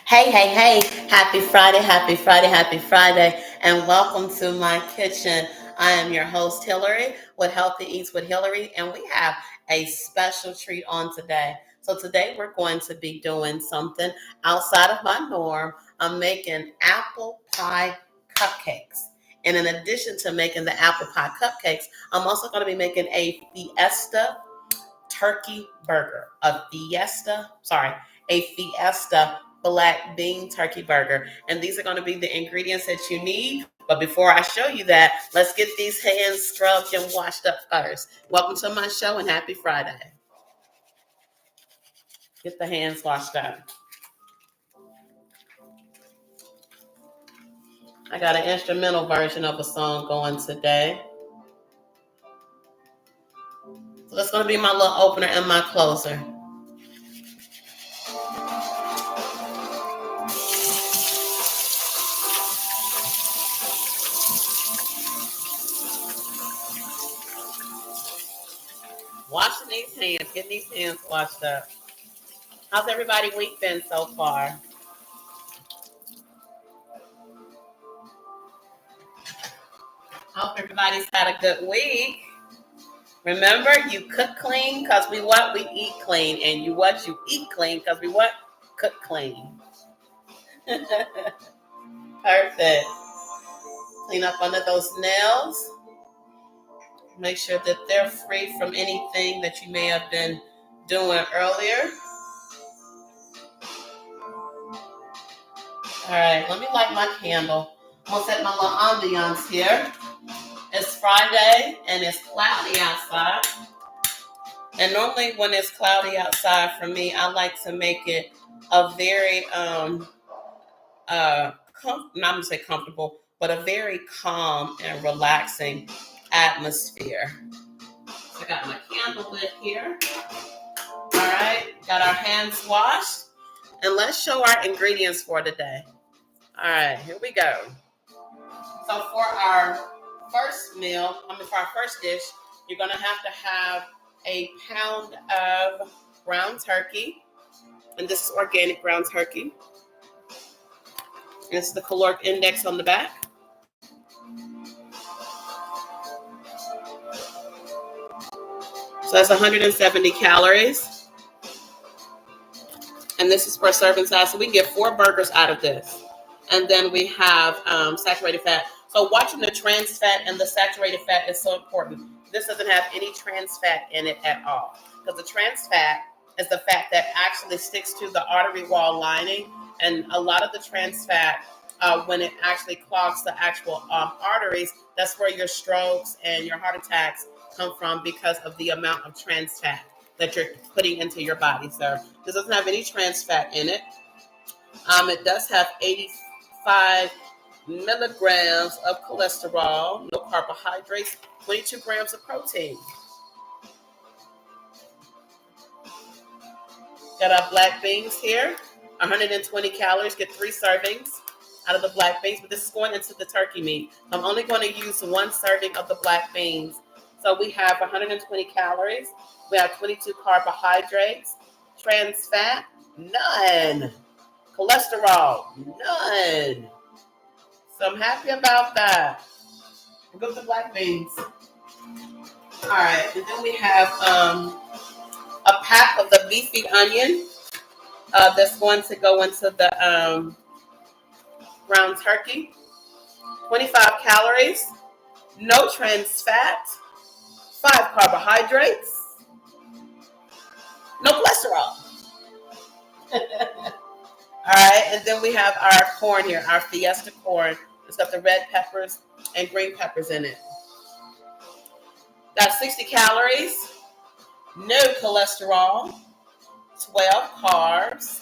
Hey, hey, hey, happy Friday, happy Friday, happy Friday, and welcome to my kitchen. I am your host, Hillary, with Healthy Eats with Hillary, and we have a special treat on today. So, today we're going to be doing something outside of my norm. I'm making apple pie cupcakes. And in addition to making the apple pie cupcakes, I'm also going to be making a Fiesta turkey burger, a Fiesta black bean turkey burger. And these are going to be the ingredients that you need. But before I show you that, let's get these hands scrubbed and washed up first. Welcome to my show and happy Friday. Get the hands washed up. I got an instrumental version of a song going today. So that's going to be my little opener and my closer. Washing these hands, getting these hands washed up. How's everybody week been so far? Hope everybody's had a good week. Remember, you cook clean because we what? We eat clean. And you what? You eat clean because we what? Cook clean. Perfect. Clean up under those nails. Make sure that they're free from anything that you may have been doing earlier. All right, let me light my candle. I'm going to set my little ambiance here. It's Friday and it's cloudy outside. And normally when it's cloudy outside for me, I like to make it a very, not going to say comfortable, but a very calm and relaxing atmosphere. So I got my candle lit here. All right, got our hands washed. And let's show our ingredients for today. All right, here we go. So for our first dish, you're going to have a pound of ground turkey. And this is organic ground turkey. This is the caloric index on the back. So that's 170 calories. And this is per serving size. So we can get 4 burgers out of this. And then we have saturated fat. So watching the trans fat and the saturated fat is so important. This doesn't have any trans fat in it at all. Because the trans fat is the fat that actually sticks to the artery wall lining. And a lot of the trans fat, when it actually clogs the actual arteries, that's where your strokes and your heart attacks come from because of the amount of trans fat that you're putting into your body. So this doesn't have any trans fat in it. It does have 85 milligrams of cholesterol, no carbohydrates, 22 grams of protein. Got our black beans here, 120 calories, get 3 servings out of the black beans, but this is going into the turkey meat. I'm only going to use 1 serving of the black beans. So we have 120 calories, we have 22 carbohydrates, trans fat, none. Cholesterol, none. So I'm happy about that. We'll go with the black beans. All right, and then we have a pack of the beefy onion that's going to go into the ground turkey. 25 calories, no trans fat, 5 carbohydrates, no cholesterol. All right, and then we have our corn here, our Fiesta corn. It's got the red peppers and green peppers in it. Got 60 calories, no cholesterol, 12 carbs,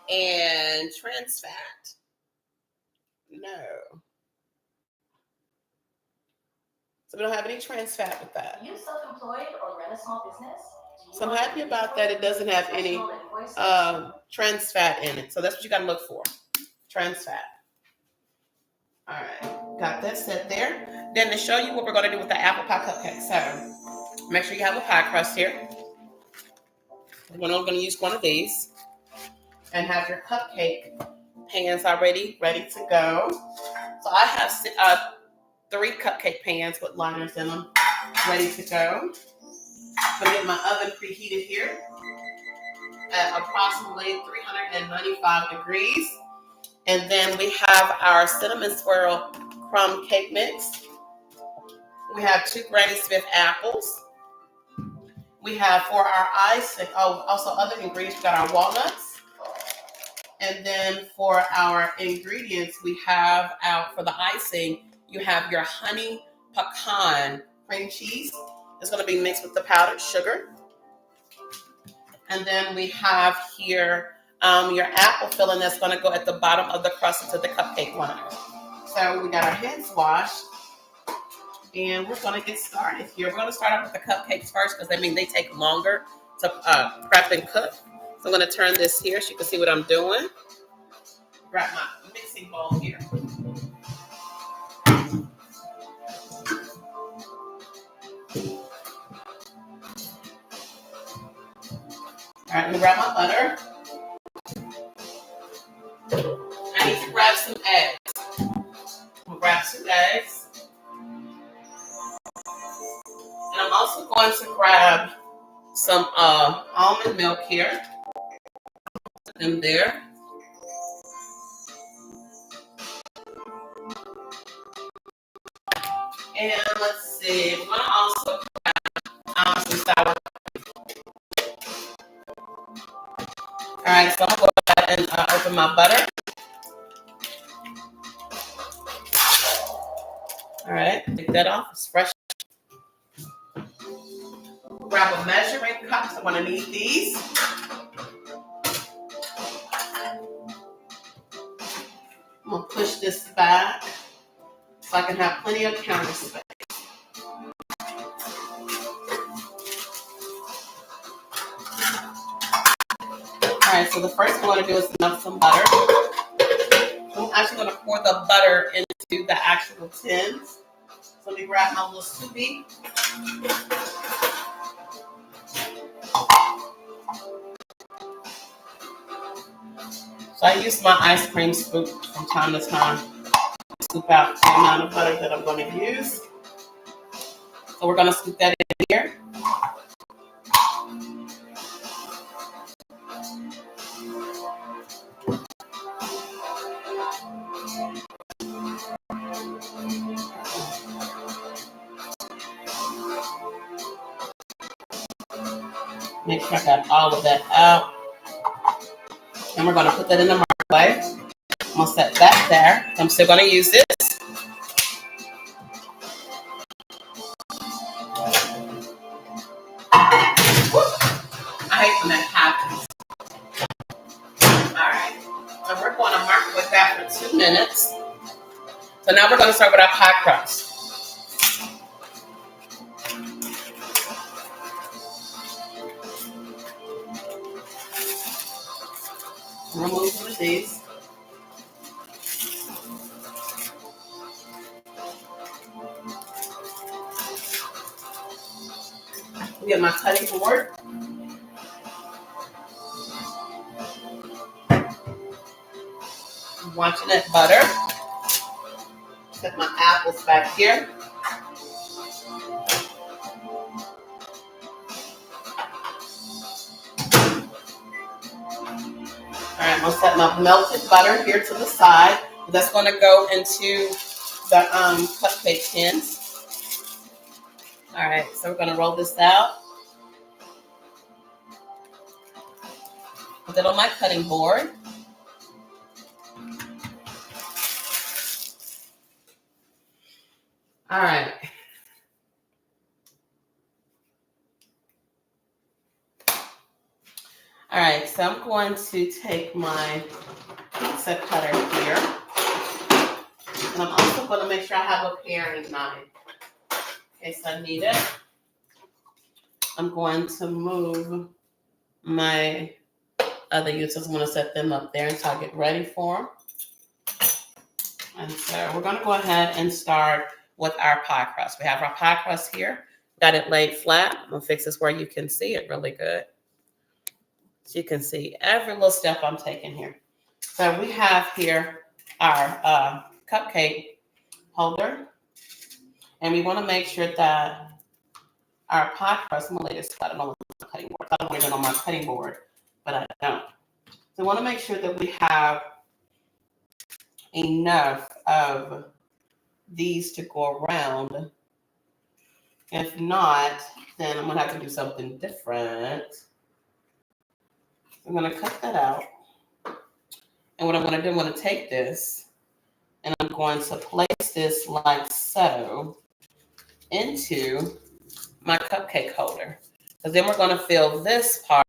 and trans fat. No. So we don't have any trans fat with that. Are you self-employed or run a small business? So I'm happy about that. It doesn't have any trans fat in it. So that's what you got to look for. Trans fat. All right. Got that set there. Then to show you what we're going to do with the apple pie cupcake. So make sure you have a pie crust here. I'm going to use one of these. and have your cupcake pans already ready to go. So I have 3 cupcake pans with liners in them ready to go. I'm going to get my oven preheated here at approximately 395 degrees. And then we have our cinnamon swirl crumb cake mix. We have 2 Granny Smith apples. We have for our icing, also other ingredients, we got our walnuts. And then for our ingredients, we have out for the icing, you have your honey pecan cream cheese. It's going to be mixed with the powdered sugar. And then we have here your apple filling that's going to go at the bottom of the crust into the cupcake liner. So we got our heads washed. And we're going to get started here. We're going to start off with the cupcakes first because they take longer to prep and cook. So I'm going to turn this here so you can see what I'm doing. Grab my mixing bowl here. All right, I'm going to grab my butter. I need to grab some eggs. I'm going to grab 2 eggs. And I'm also going to grab some almond milk here. Put them there. And let's see, I'm going to also grab some sour. All right, so I'm going to go ahead and open my butter. All right, take that off. It's fresh. Grab a measuring cup. So I'm going to need these. I'm going to push this back so I can have plenty of counter space. All right, so the first thing I want to do is melt some butter. I'm actually going to pour the butter into the actual tins. So let me grab my little scoopy. So I use my ice cream scoop from time to time to scoop out the amount of butter that I'm going to use. So we're going to scoop that in here. Make sure I got all of that out. And we're going to put that in the microwave. I'm going to set that there. I'm still going to use this. I hate when that happens. All right. And we're going to microwave that for 2 minutes. So now we're going to start with our pie crust. Remove some of these. Get my cutting board. I'm watching that butter. Put my apples back here. All right, I'm going to set my melted butter here to the side. That's going to go into the cupcake tins. All right, so we're going to roll this out. Put it on my cutting board. All right. All right, so I'm going to take my pizza cutter here. And I'm also going to make sure I have a paring knife in case I need it. I'm going to move my other utensils. I'm going to set them up there until I get ready for them. And so we're going to go ahead and start with our pie crust. We have our pie crust here. Got it laid flat. I'm going to fix this where you can see it really good. So you can see every little step I'm taking here. So we have here our cupcake holder. And we want to make sure that our pie crust, I'm going to lay this flat. I don't want my cutting board. I don't want it on my cutting board, but I don't. So we want to make sure that we have enough of these to go around. If not, then I'm going to have to do something different. I'm going to cut that out. And what I'm going to do, I'm going to take this and I'm going to place this like so into my cupcake holder. Because then we're going to fill this part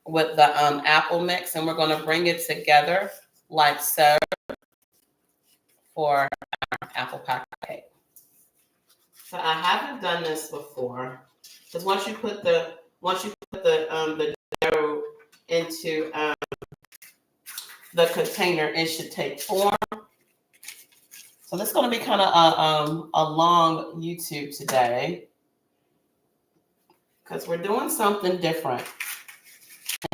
with the apple mix and we're going to bring it together like so for our apple pie cake. So I haven't done this before because once you put the dough into the container, it should take form. So this is going to be kind of a long YouTube today because we're doing something different.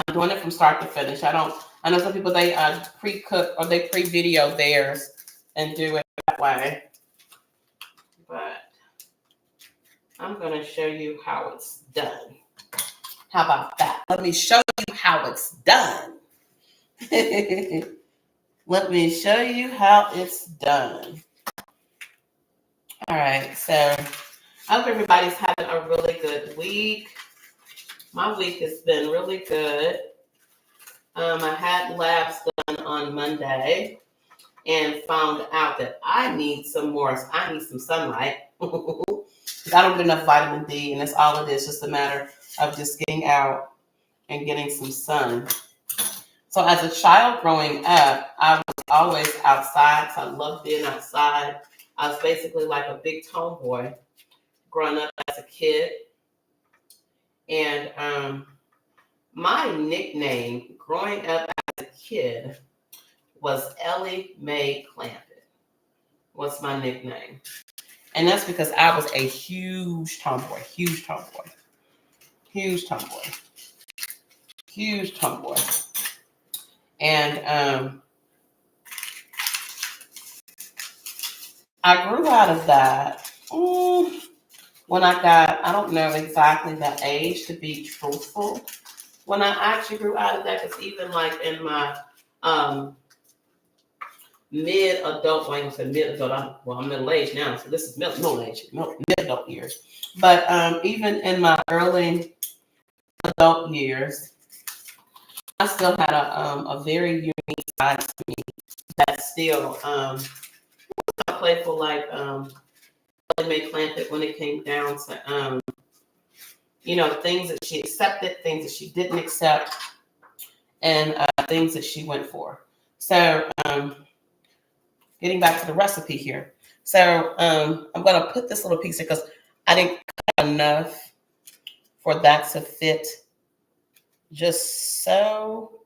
I'm doing it from start to finish. I know some people, they pre-cook or they pre-video theirs and do it that way. But I'm going to show you how it's done. How about that? Let me show you how it's done. Let me show you how it's done. All right, so I hope everybody's having a really good week. My week has been really good. I had labs done on Monday and found out that I need some sunlight. I don't get enough vitamin D, and that's all it is, just a matter of just getting out and getting some sun. So as a child growing up, I was always outside, so I loved being outside. I was basically like a big tomboy growing up as a kid. And my nickname growing up as a kid was Ellie Mae Clampett. Was my nickname. And that's because I was a huge tomboy. And I grew out of that when I don't know exactly the age to be truthful. When I actually grew out of that, because even like in my mid-adult, well, I say mid-adult, I'm middle-aged now, so this is mid-adult years. But even in my early adult years, I still had a very unique side to me that still playful like Ellie Mae Clampett when it came down to things that she accepted, things that she didn't accept, and things that she went for. So getting back to the recipe here. So I'm going to put this little piece here because I didn't cut enough for that to fit just so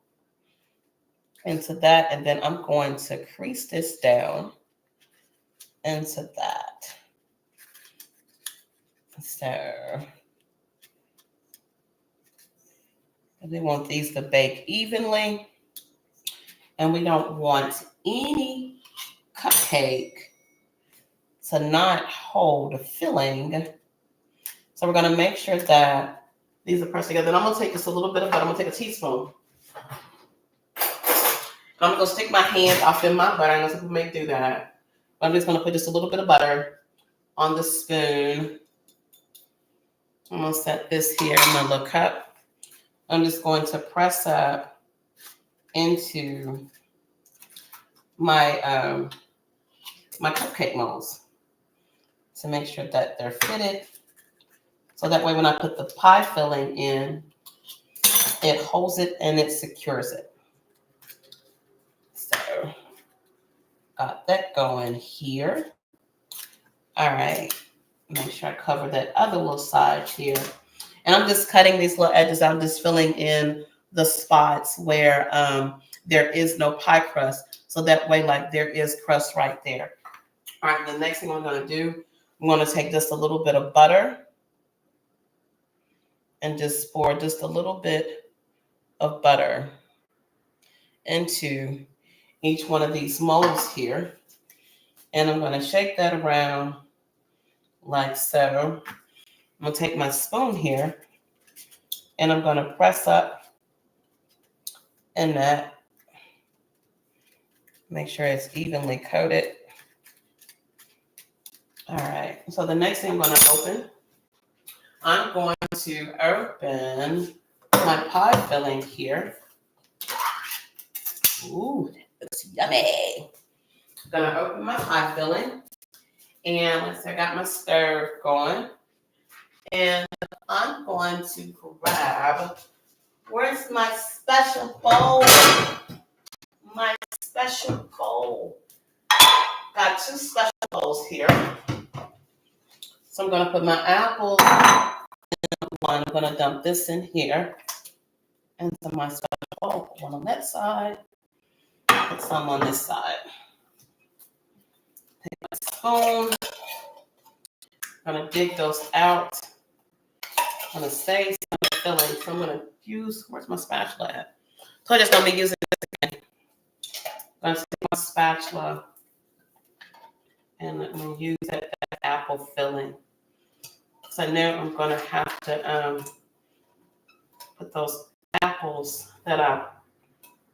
into that. And then I'm going to crease this down into that. So we want these to bake evenly. And we don't want any cupcake to not hold a filling. So we're going to make sure that these are pressed together. And I'm going to take just a little bit of butter. I'm going to take a teaspoon. I'm going to stick my hand off in my butter. I know some people may do that. But I'm just going to put just a little bit of butter on the spoon. I'm going to set this here in my little cup. I'm just going to press up into my my cupcake molds to make sure that they're fitted. So that way when I put the pie filling in, it holds it and it secures it. So got that going here. All right. Make sure I cover that other little side here. And I'm just cutting these little edges. I'm just filling in the spots where there is no pie crust. So that way, like, there is crust right there. All right, the next thing I'm going to do, I'm going to take just a little bit of butter and just pour just a little bit of butter into each one of these molds here. And I'm going to shake that around like so. I'm going to take my spoon here and I'm going to press up in that. Make sure it's evenly coated. All right, so the next thing I'm going to open my pie filling here. Ooh, that looks yummy. I'm going to open my pie filling. And let's say I got my stove going. And I'm going to grab, where's my special bowl? My special bowl. Got two special bowls here. So I'm going to put my apples in one. I'm going to dump this in here into my special bowl. Put one on that side. Put some on this side. Take my spoon. I'm going to dig those out. I'm going to save some filling. So I'm going to use, where's my spatula at? So I'm just going to be using this again. I'm going to take my spatula and I'm going to use that apple filling. So now I'm going to have to put those apples that I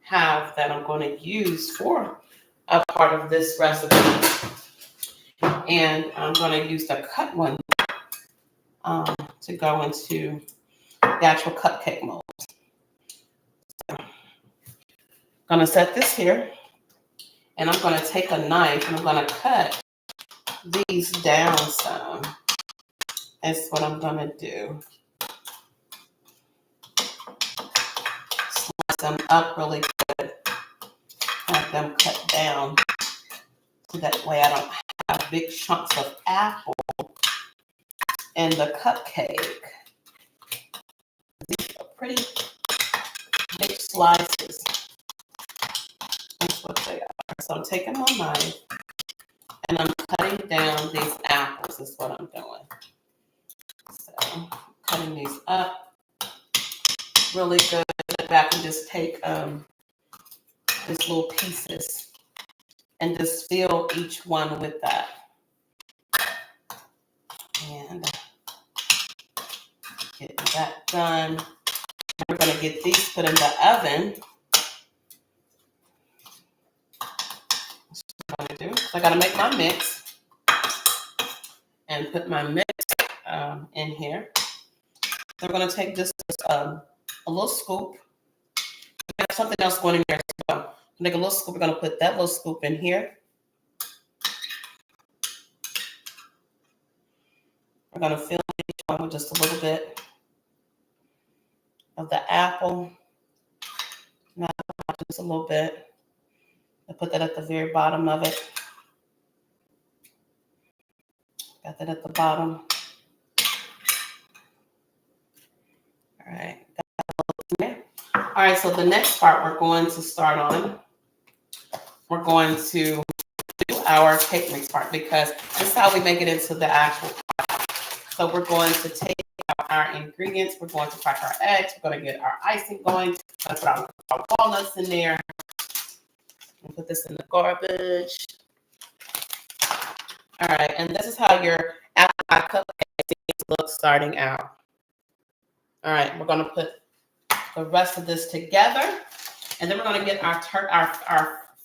have that I'm going to use for a part of this recipe. And I'm going to use the cut one to go into the actual cupcake mold. So I'm going to set this here. And I'm going to take a knife and I'm going to cut these down some. That's what I'm going to do. Slice them up really good. Have them cut down. So that way I don't have big chunks of apple in the cupcake. These are pretty big slices. That's what they are. So I'm taking my knife and I'm cutting down these apples is what I'm doing. So cutting these up really good. Back and just take these little pieces and just fill each one with that. And getting that done. We're going to get these put in the oven. That's what I'm going to do. So I got to make my mix and put my mix in here. So we're going to take this a little scoop. We have something else going in here as well. Make a little scoop. We're going to put that little scoop in here. We're going to fill each one with just a little bit of the apple. Now, just a little bit. I put that at the very bottom of it. Got that at the bottom. All right. All right, so the next part we're going to start on, we're going to do our cake mix part because this is how we make it into the actual pie. So we're going to take our ingredients. We're going to crack our eggs. We're going to get our icing going. We're going to put our walnuts in there. And put this in the garbage. All right, and this is how your apple pie cupcake looks starting out. All right, we're going to put the rest of this together, and then we're going to get our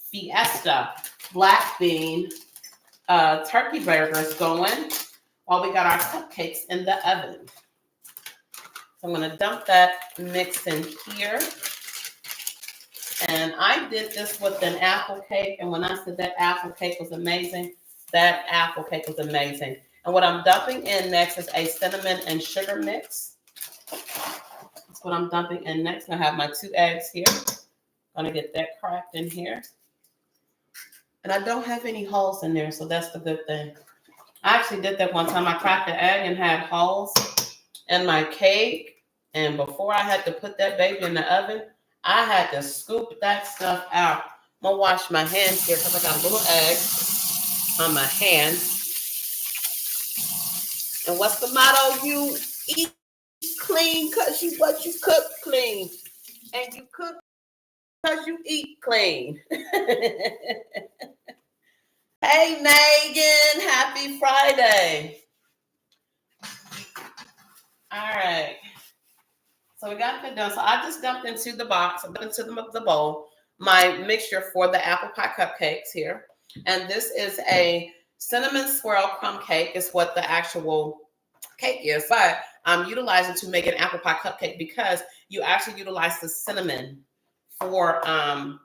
Fiesta black bean turkey burgers going while we got our cupcakes in the oven. So I'm going to dump that mix in here. And I did this with an apple cake, and when I said that apple cake was amazing, that apple cake was amazing. And what I'm dumping in next is a cinnamon and sugar mix. That's what I'm dumping in next. I have my 2 eggs here. I'm going to get that cracked in here. And I don't have any holes in there, so that's the good thing. I actually did that one time. I cracked the egg and had holes in my cake. And before I had to put that baby in the oven, I had to scoop that stuff out. I'm going to wash my hands here because I got a little egg on my hands. And what's the motto? You eat clean because you what you cook clean. and you cook because you eat clean. Hey, Megan, happy Friday. All right. So we got that done. So I just dumped into the box, into the bowl, my mixture for the apple pie cupcakes here. And this is a cinnamon swirl crumb cake is what the actual cake is. But I'm utilizing to make an apple pie cupcake because you actually utilize the cinnamon for a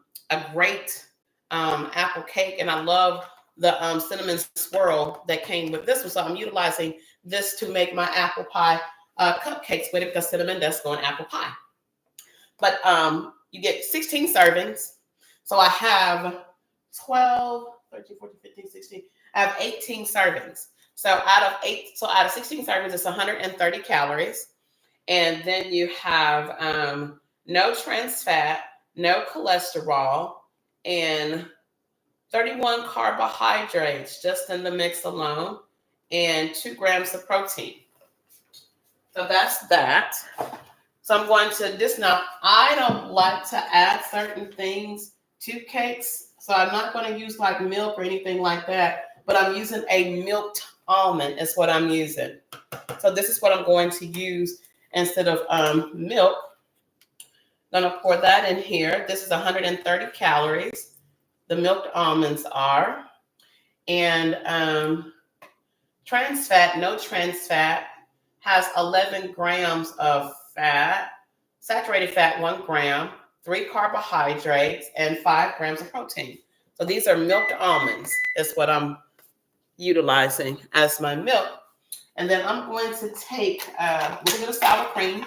great apple cake. And I love the cinnamon swirl that came with this one. So I'm utilizing this to make my apple pie cupcakes with it because cinnamon does go in apple pie. But you get 16 servings. So I have 12, 13, 14, 15, 16. I have 18 servings. So out of 16 servings, it's 130 calories. And then you have no trans fat, no cholesterol, and 31 carbohydrates just in the mix alone, and 2 grams of protein. So that's that. So I'm going to this now. I don't like to add certain things to cakes. So I'm not going to use like milk or anything like that, but I'm using a milked almond is what I'm using. So this is what I'm going to use instead of milk. I'm going to pour that in here. This is 130 calories. The milked almonds are. And trans fat, no trans fat, has 11 grams of fat, saturated fat 1 gram, 3 carbohydrates, and 5 grams of protein. So these are milked almonds is what I'm utilizing as my milk. And then I'm going to take a little bit of sour cream.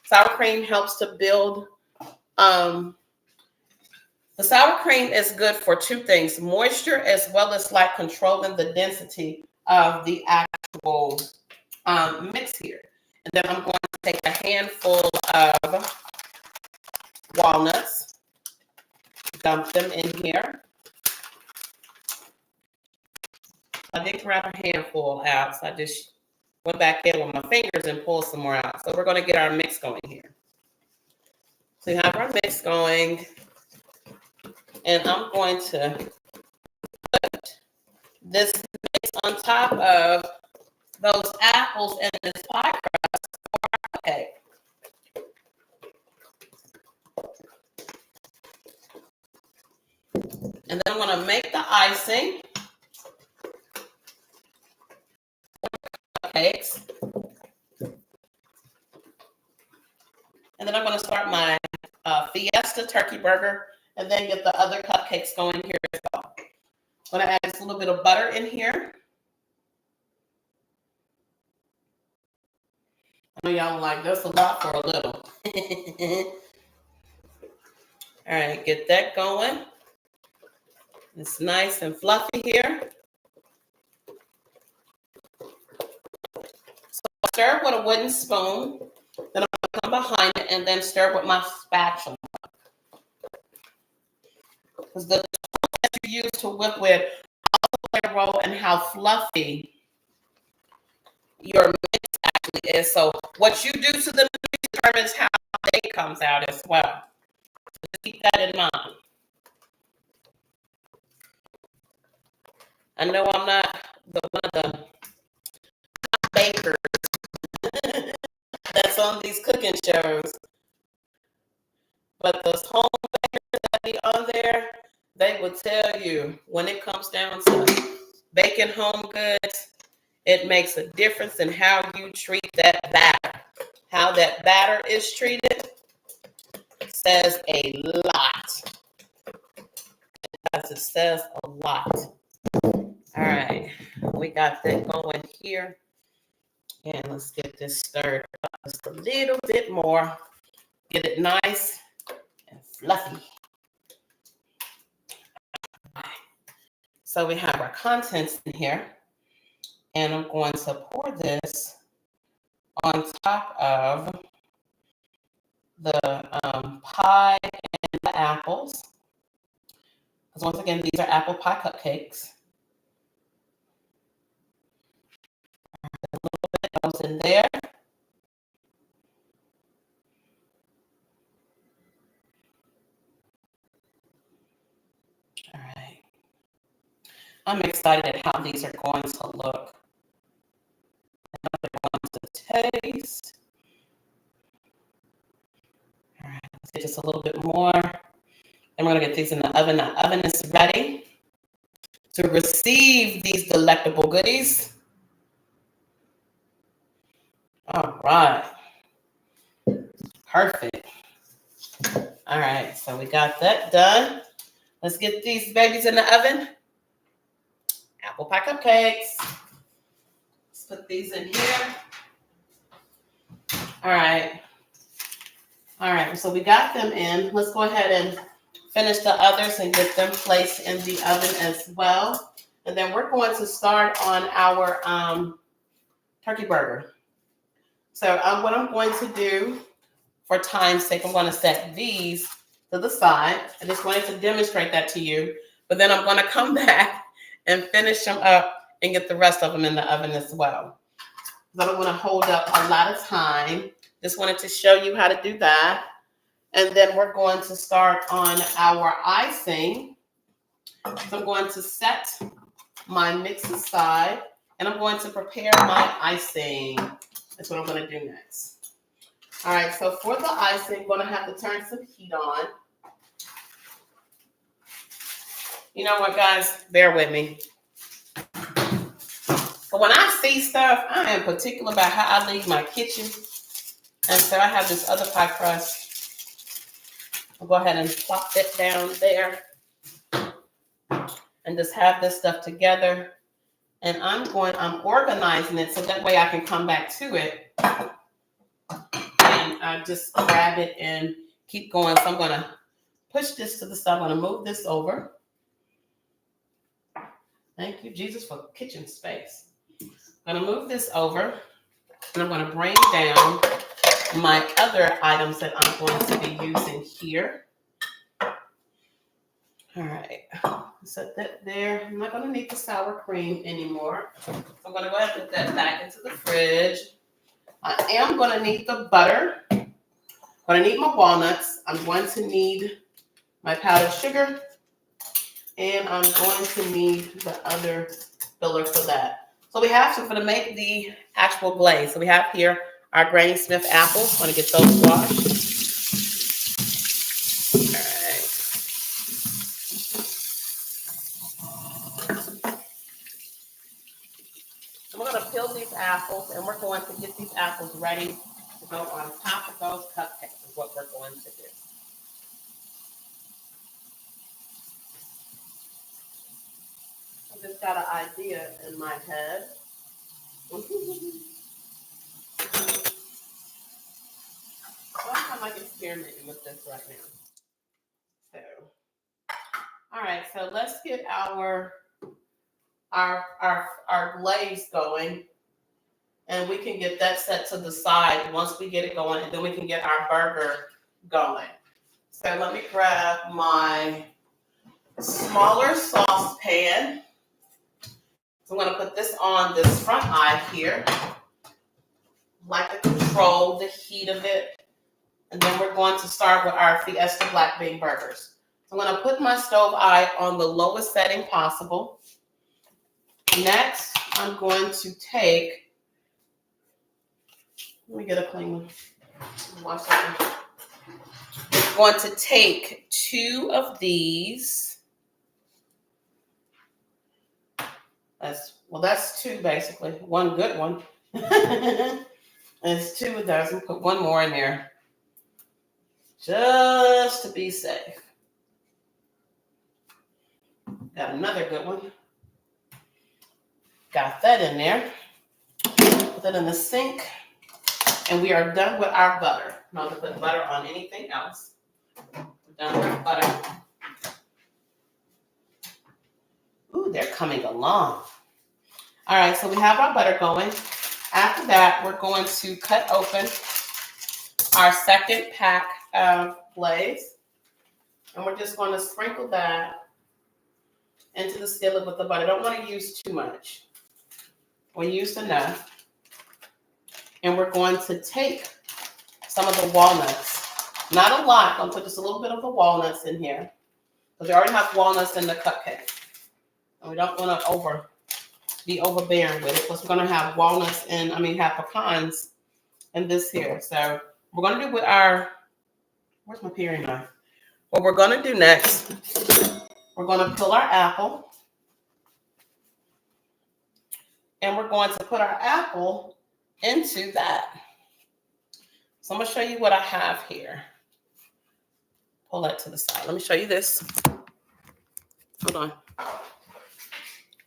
Sour cream helps to build, the sour cream is good for 2 things, moisture as well as like controlling the density of the actual mix here. And then I'm going to take a handful of walnuts, dump them in here. I did grab a handful out, so I just went back in with my fingers and pulled some more out. So we're going to get our mix going here. So we have our mix going, and I'm going to put this mix on top of those apples and this pie crust for our cake. And then I'm going to make the icing. Cakes. And then I'm going to start my Fiesta turkey burger and then get the other cupcakes going here as well. I'm going to add just a little bit of butter in here. I know y'all like this a lot for a little. All right, get that going. It's nice and fluffy here. So stir with a wooden spoon. Then I'm going to come behind it and then stir with my spatula. Because the tool that you use to whip with also play a role in how fluffy your mix actually is. So what you do to the mix determines how the cake comes out as well. Just keep that in mind. I know I'm not one of the bakers that's on these cooking shows, but those home bakers that be on there, they will tell you when it comes down to baking home goods, it makes a difference in how you treat that batter. How that batter is treated says a lot. It says a lot. All right, we got that going here. And let's get this stirred up just a little bit more. Get it nice and fluffy. So we have our contents in here. And I'm going to pour this on top of the pie and the apples. Because once again, these are apple pie cupcakes. A little bit goes in there. I'm excited at how these are going to look. They're going to taste. All right, let's get just a little bit more. And we're gonna get these in the oven. The oven is ready to receive these delectable goodies. All right, perfect. All right, so we got that done. Let's get these babies in the oven. Apple pie cupcakes. Let's put these in here. All right. All right, so we got them in. Let's go ahead and finish the others and get them placed in the oven as well. And then we're going to start on our turkey burger. So what I'm going to do, for time's sake, I'm going to set these to the side. I just wanted to demonstrate that to you. But then I'm going to come back and finish them up and get the rest of them in the oven as well. I don't want to hold up a lot of time. Just wanted to show you how to do that. And then we're going to start on our icing. So I'm going to set my mix aside and I'm going to prepare my icing. That's what I'm going to do next. All right, so for the icing, I'm going to have to turn some heat on. You know what, guys? Bear with me. But when I see stuff, I am particular about how I leave my kitchen. And so I have this other pie crust. I'll go ahead and plop that down there. And just have this stuff together. And I'm organizing it so that way I can come back to it. And just grab it and keep going. So I'm going to push this to the side. I'm going to move this over. Thank you, Jesus, for kitchen space. I'm going to move this over. And I'm going to bring down my other items that I'm going to be using here. All right, set that there. I'm not going to need the sour cream anymore. So I'm going to go ahead and put that back into the fridge. I am going to need the butter. I'm going to need my walnuts. I'm going to need my powdered sugar. And I'm going to need the other filler for that. So we have to make the actual glaze. So we have here our Granny Smith apples. I'm going to get those washed. Peel these apples and we're going to get these apples ready to go on top of those cupcakes is what we're going to do. I just got an idea in my head. I'm like experimenting with this right now. So, all right, so let's get our glaze going, and we can get that set to the side once we get it going, and then we can get our burger going. So let me grab my smaller saucepan. So I'm going to put this on this front eye here. Like to control the heat of it. And then we're going to start with our Fiesta black bean burgers. So I'm going to put my stove eye on the lowest setting possible. Next, I'm going to take, let me get a clean one. Wash that one. I'm going to take 2 of these. That's 2 basically. One good one. It's 2 of those. I'm going to put 1 more in there. Just to be safe. Got another good one. Got that in there. Put that in the sink. And we are done with our butter. I'm not going to put butter on anything else. We're done with our butter. Ooh, they're coming along. All right, so we have our butter going. After that, we're going to cut open our second pack of glaze. And we're just going to sprinkle that into the skillet with the butter. Don't want to use too much. We used enough. And we're going to take some of the walnuts. Not a lot. I'm going to put just a little bit of the walnuts in here. Because we already have walnuts in the cupcake. And we don't want to be overbearing with it because we're going to have walnuts and have pecans in this here. So we're going to do with our, where's my paring knife? What we're going to do next, we're going to peel our apple. And we're going to put our apple into that. So I'm going to show you what I have here. Pull that to the side. Let me show you this. Hold on.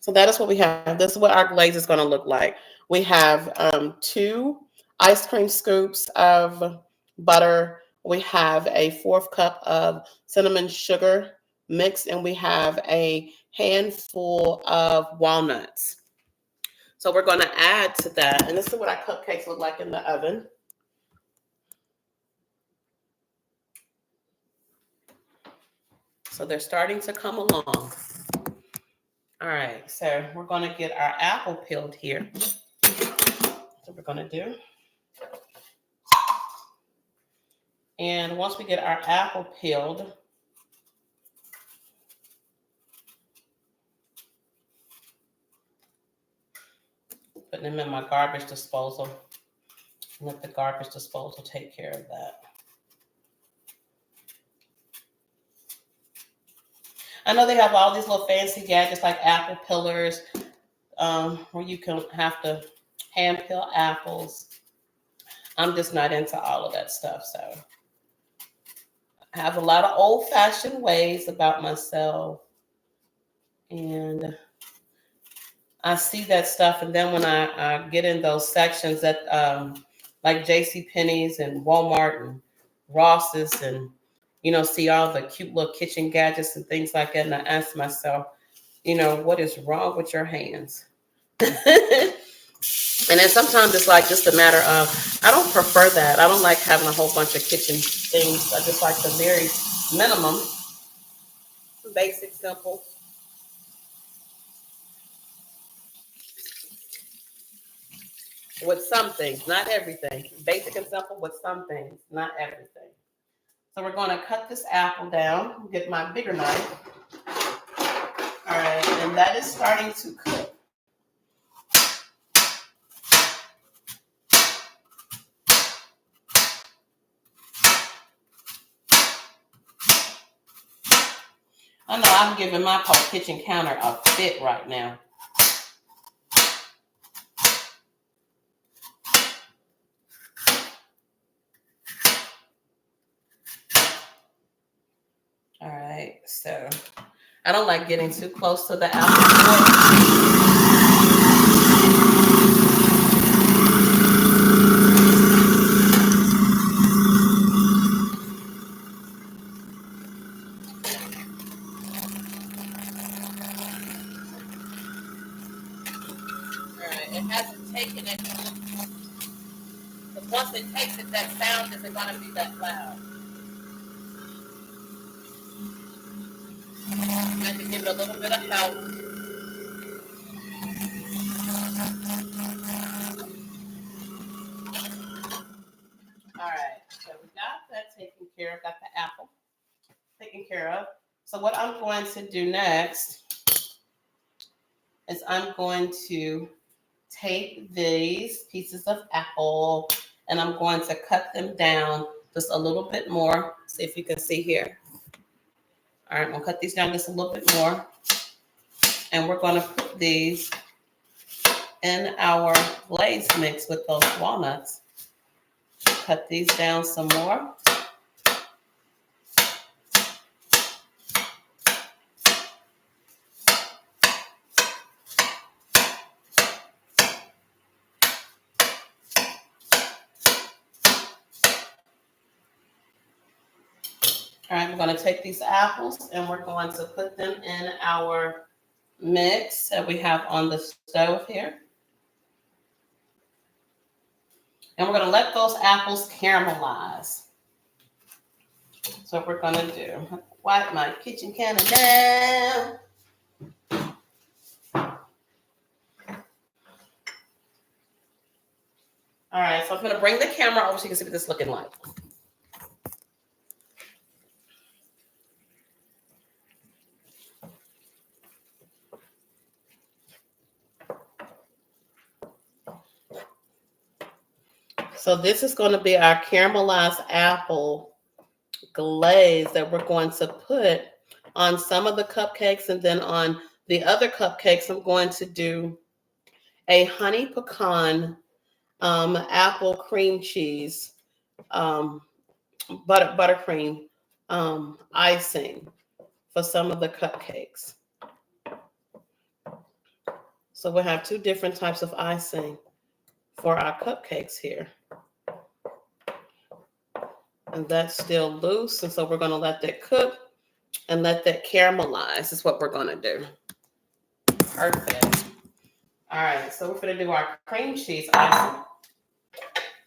So that is what we have. This is what our glaze is going to look like. We have 2 ice cream scoops of butter. We have a 1/4 cup of cinnamon sugar mixed, and we have a handful of walnuts. So we're going to add to that. And this is what our cupcakes look like in the oven. So they're starting to come along. All right, so we're going to get our apple peeled here. That's what we're going to do. And once we get our apple peeled, putting them in my garbage disposal. Let the garbage disposal take care of that. I know they have all these little fancy gadgets like apple peelers, where you can have to hand peel apples. I'm just not into all of that stuff. So I have a lot of old-fashioned ways about myself. And I see that stuff. And then when I get in those sections that like JCPenney's and Walmart and Ross's and see all the cute little kitchen gadgets and things like that. And I ask myself, what is wrong with your hands? And then sometimes it's like just a matter of, I don't prefer that. I don't like having a whole bunch of kitchen things. I just like the very minimum, basic, simple. With some things, not everything. Basic and simple with some things, not everything. So we're going to cut this apple down, get my bigger knife. All right, and that is starting to cook. I know I'm giving my kitchen counter a fit right now. All right, so I don't like getting too close to the apple. It hasn't taken it. But once it takes it, that sound isn't going to be that loud. I have to give it a little bit of help. All right, so we got that taken care of, got the apple taken care of. So what I'm going to do next is I'm going to take these pieces of apple and I'm going to cut them down just a little bit more. See if you can see here. All right, I'm gonna cut these down just a little bit more. And we're gonna put these in our glaze mix with those walnuts. Cut these down some more. All right, we're going to take these apples and we're going to put them in our mix that we have on the stove here. And we're going to let those apples caramelize. So what we're going to do, wipe my kitchen counter down. All right, so I'm going to bring the camera over so you can see what this is looking like. So this is going to be our caramelized apple glaze that we're going to put on some of the cupcakes, and then on the other cupcakes, I'm going to do a honey pecan apple cream cheese buttercream icing for some of the cupcakes. So we'll have two different types of icing for our cupcakes here. And that's still loose, and so we're going to let that cook and let that caramelize is what we're going to do. Perfect. All right, so we're going to do our cream cheese icing.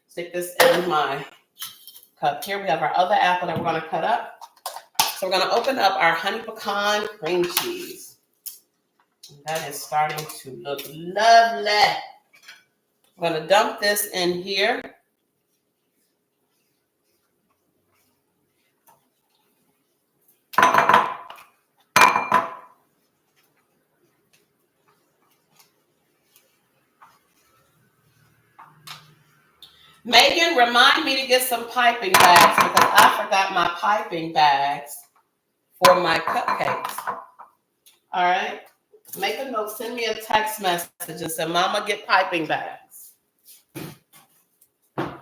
Stick this in my cup. Here we have our other apple that we're going to cut up. So we're going to open up our honey pecan cream cheese. And that is starting to look lovely. I'm going to dump this in here. Megan, remind me to get some piping bags because I forgot my piping bags for my cupcakes. All right. Make a note, send me a text message and say, Mama, get piping bags. All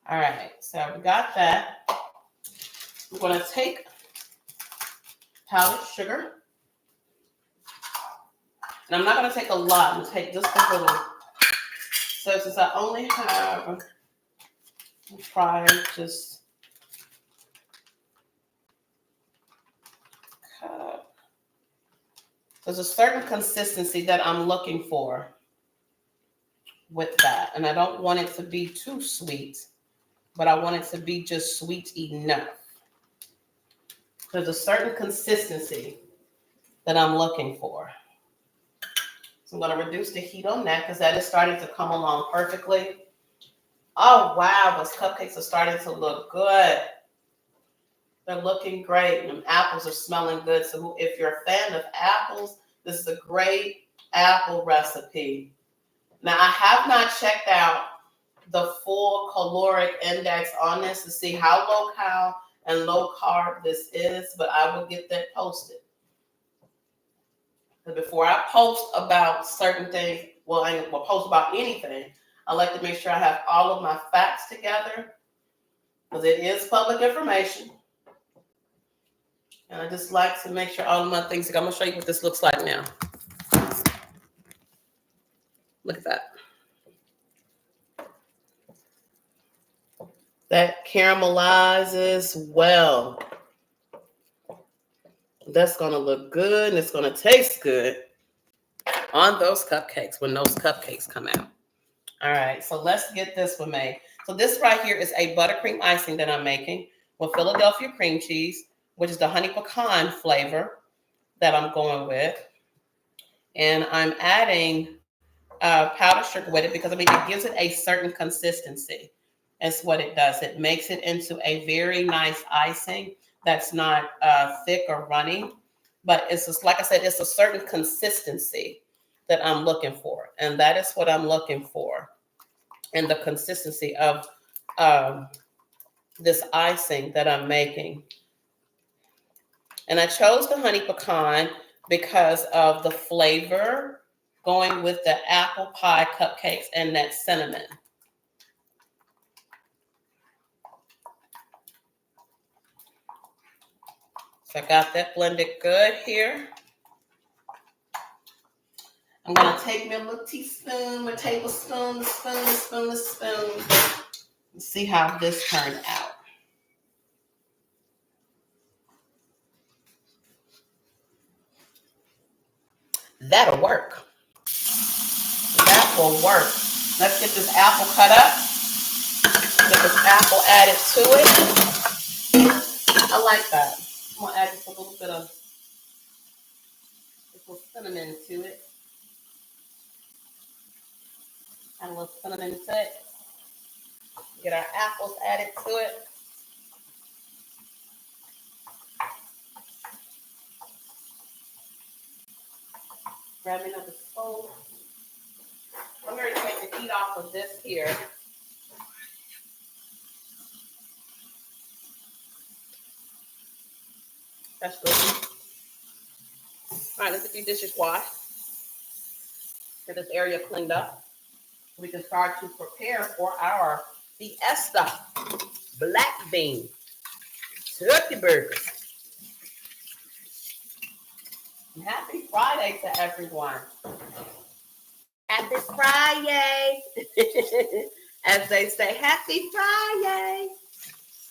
right. So we got that. I'm going to take powdered sugar. And I'm not going to take a lot. I'm going to take just a little. So since I only have, I'll try just cup. There's a certain consistency that I'm looking for with that. And I don't want it to be too sweet, but I want it to be just sweet enough. There's a certain consistency that I'm looking for. So I'm going to reduce the heat on that because that is starting to come along perfectly. Oh, wow, those cupcakes are starting to look good. They're looking great, and apples are smelling good. So if you're a fan of apples, this is a great apple recipe. Now, I have not checked out the full caloric index on this to see how low cal and low carb this is, but I will get that posted. But before I post about certain things, well, I will post about anything, I like to make sure I have all of my facts together because it is public information. And I just like to make sure all of my things, I'm going to show you what this looks like now. Look at that. That caramelizes well. That's going to look good and it's going to taste good on those cupcakes when those cupcakes come out. All right, so let's get this one made. So this right here is a buttercream icing that I'm making with Philadelphia cream cheese, which is the honey pecan flavor that I'm going with. And I'm adding powdered sugar with it because, it gives it a certain consistency. That's what it does. It makes it into a very nice icing that's not thick or runny. But it's just, like I said, it's a certain consistency that I'm looking for. And that is what I'm looking for. And the consistency of this icing that I'm making. And I chose the honey pecan because of the flavor going with the apple pie cupcakes and that cinnamon. So I got that blended good here. I'm going to take me a little teaspoon, a tablespoon, a spoon, and see how this turned out. That'll work. That will work. Let's get this apple cut up. Get this apple added to it. I like that. I'm going to add just a little bit of cinnamon to it. Add a little cinnamon to it. Get our apples added to it. Grab another spoon. I'm going to take the heat off of this here. That's good. All right, let's get these dishes washed. Get this area cleaned up. We can start to prepare for our Fiesta black bean turkey burgers. Happy Friday to everyone. Happy Friday. As they say, happy Friday.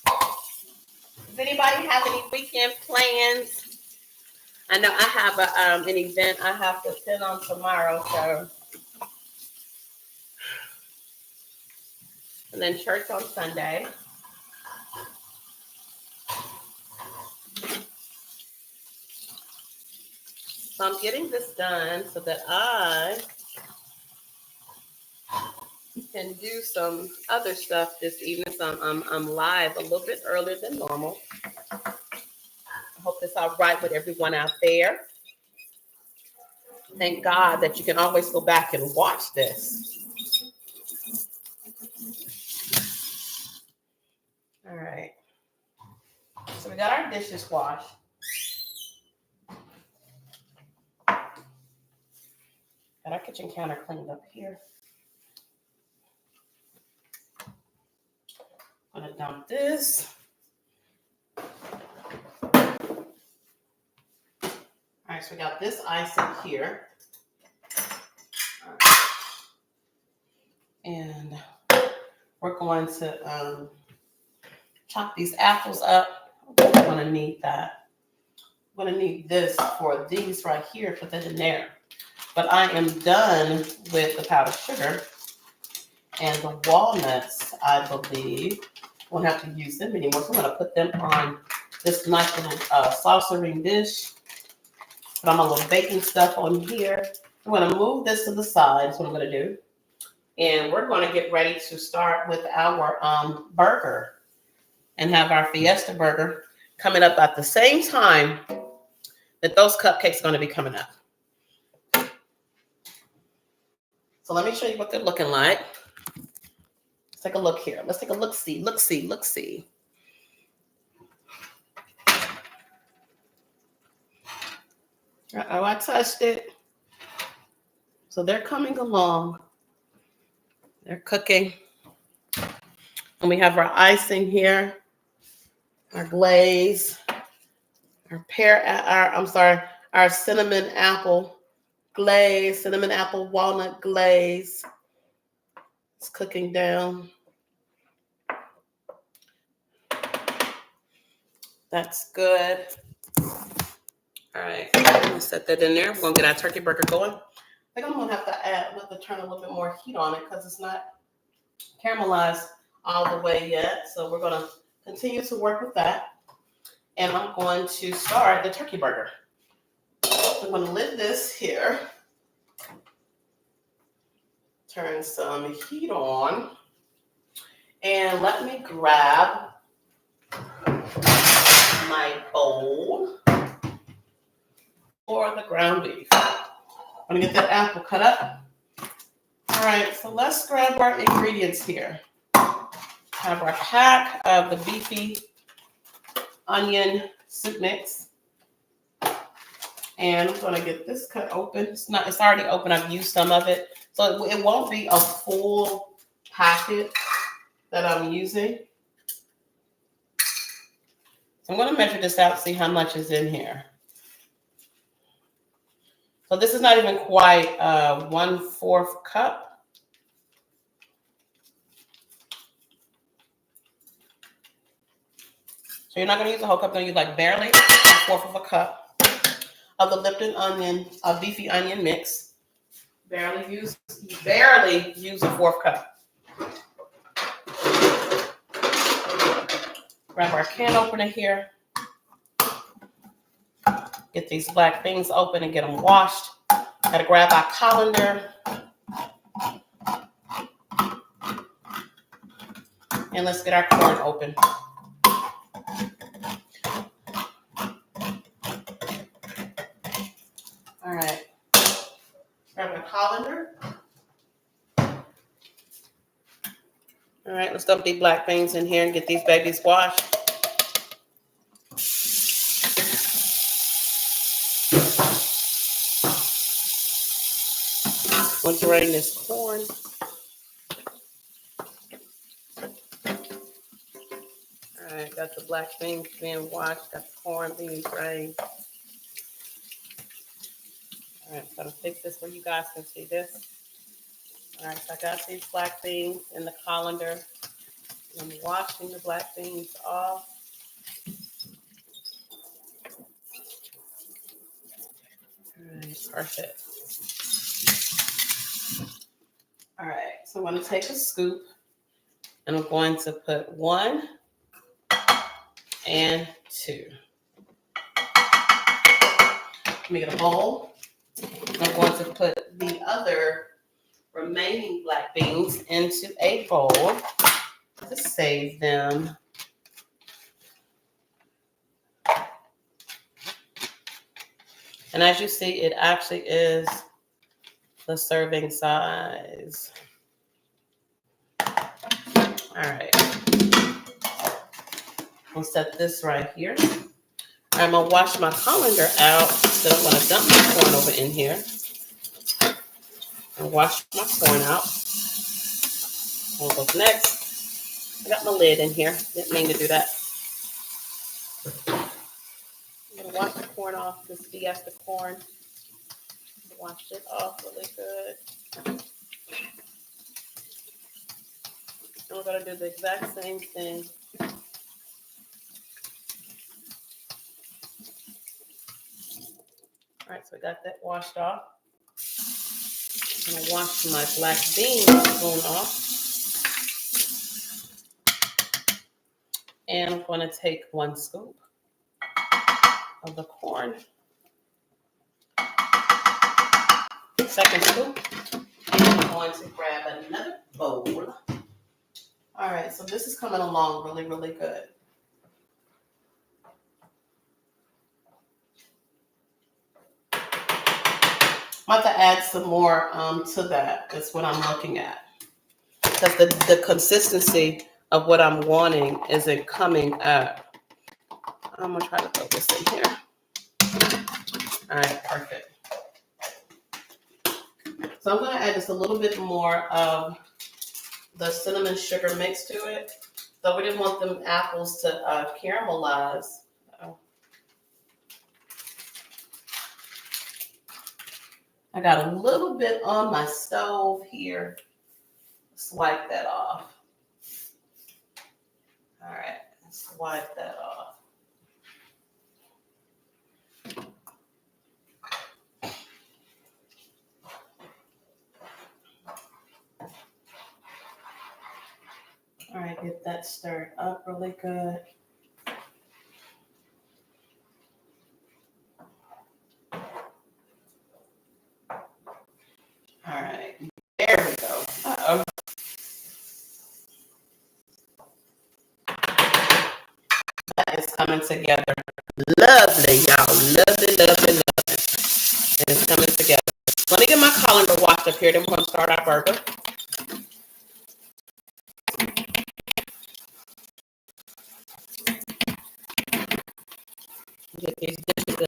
Does anybody have any weekend plans? I know I have an event I have to attend on tomorrow, so. And then church on Sunday. So I'm getting this done so that I can do some other stuff this evening. So I'm live a little bit earlier than normal. I hope that's all right with everyone out there. Thank God that you can always go back and watch this. All right. So we got our dishes washed. Got our kitchen counter cleaned up here. I'm gonna dump this. All right, so we got this icing here. And we're going to chop these apples up. I'm gonna need that. I'm gonna need this for these right here, put that in there. But I am done with the powdered sugar and the walnuts, I believe. Won't have to use them anymore. So I'm gonna put them on this nice little saucering dish. Put on my little baking stuff on here. I'm gonna move this to the side, that's what I'm gonna do. And we're gonna get ready to start with our burger and have our Fiesta burger coming up at the same time that those cupcakes are gonna be coming up. So let me show you what they're looking like. Let's take a look here. Let's take a look-see, look-see, look-see. Uh-oh, I touched it. So they're coming along. They're cooking. And we have our icing here, our glaze, our cinnamon apple glaze, cinnamon apple walnut glaze. It's cooking down. That's good. All right, I'm gonna set that in there. We're gonna get our turkey burger going. I think I'm gonna have to turn a little bit more heat on it because it's not caramelized all the way yet. So we're gonna continue to work with that. And I'm going to start the turkey burger. I'm gonna lid this here. Turn some heat on. And let me grab my bowl for the ground beef. I'm gonna get that apple cut up. All right, so let's grab our ingredients here. Have our pack of the beefy onion soup mix. And I'm gonna get this cut open. It's already open, I've used some of it. So it won't be a full packet that I'm using. So I'm gonna measure this out, see how much is in here. So this is not even quite 1/4 cup. So you're not gonna use the whole cup, you're gonna use like barely 1/4 of a cup of the Lipton onion, beefy onion mix. Barely use 1/4 cup. Grab our can opener here. Get these black beans open and get them washed. Gotta grab our colander. And let's get our corn open. All right. Grab our colander. All right, let's dump these black beans in here and get these babies washed. Want to drain this corn. All right, got the black beans being washed, got the corn being drained. All right, so I'm gonna fix this where you guys can see this. All right, so I got these black beans in the colander. And I'm washing the black beans off. All right, perfect. All right, so I'm going to take a scoop and I'm going to put 1 and 2. Let me get a bowl. I'm going to put the other remaining black beans into a bowl to save them. And as you see, it actually is the serving size. All right. We'll set this right here. I'm gonna wash my colander out. So I'm gonna dump my corn over in here and wash my corn out. What goes next? I got my lid in here. Didn't mean to do that. I'm gonna wash the corn off. This Fiesta corn. Wash it off really good. And we're gonna do the exact same thing. All right, so I got that washed off. I'm gonna wash my black bean spoon off. And I'm gonna take 1 scoop of the corn. Second scoop. And I'm going to grab another bowl. All right, so this is coming along really, really good. I'm about to add some more to that. That's what I'm looking at. Because the consistency of what I'm wanting isn't coming up. I'm going to try to throw this in here. All right, perfect. So I'm going to add just a little bit more of the cinnamon sugar mix to it. So we didn't want them apples to caramelize. I got a little bit on my stove here. Let's wipe that off. All right, let's wipe that off. All right, get that stirred up really good. All right, there we go. Uh-oh. That is coming together. Lovely, y'all. Lovely, lovely, lovely. And it's coming together. Let me get my colander washed up here. Then we're going to start our burger. Get these dishes in.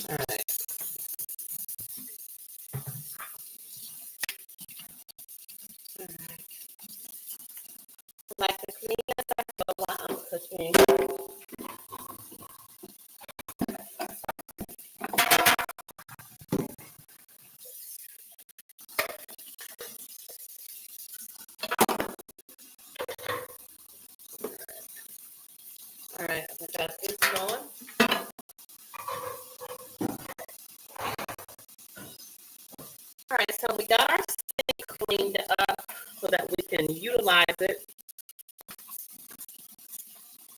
All right. Like to clean that up while I'm cooking. All right, I got this going. All right, so we got our sink cleaned up so that we can utilize it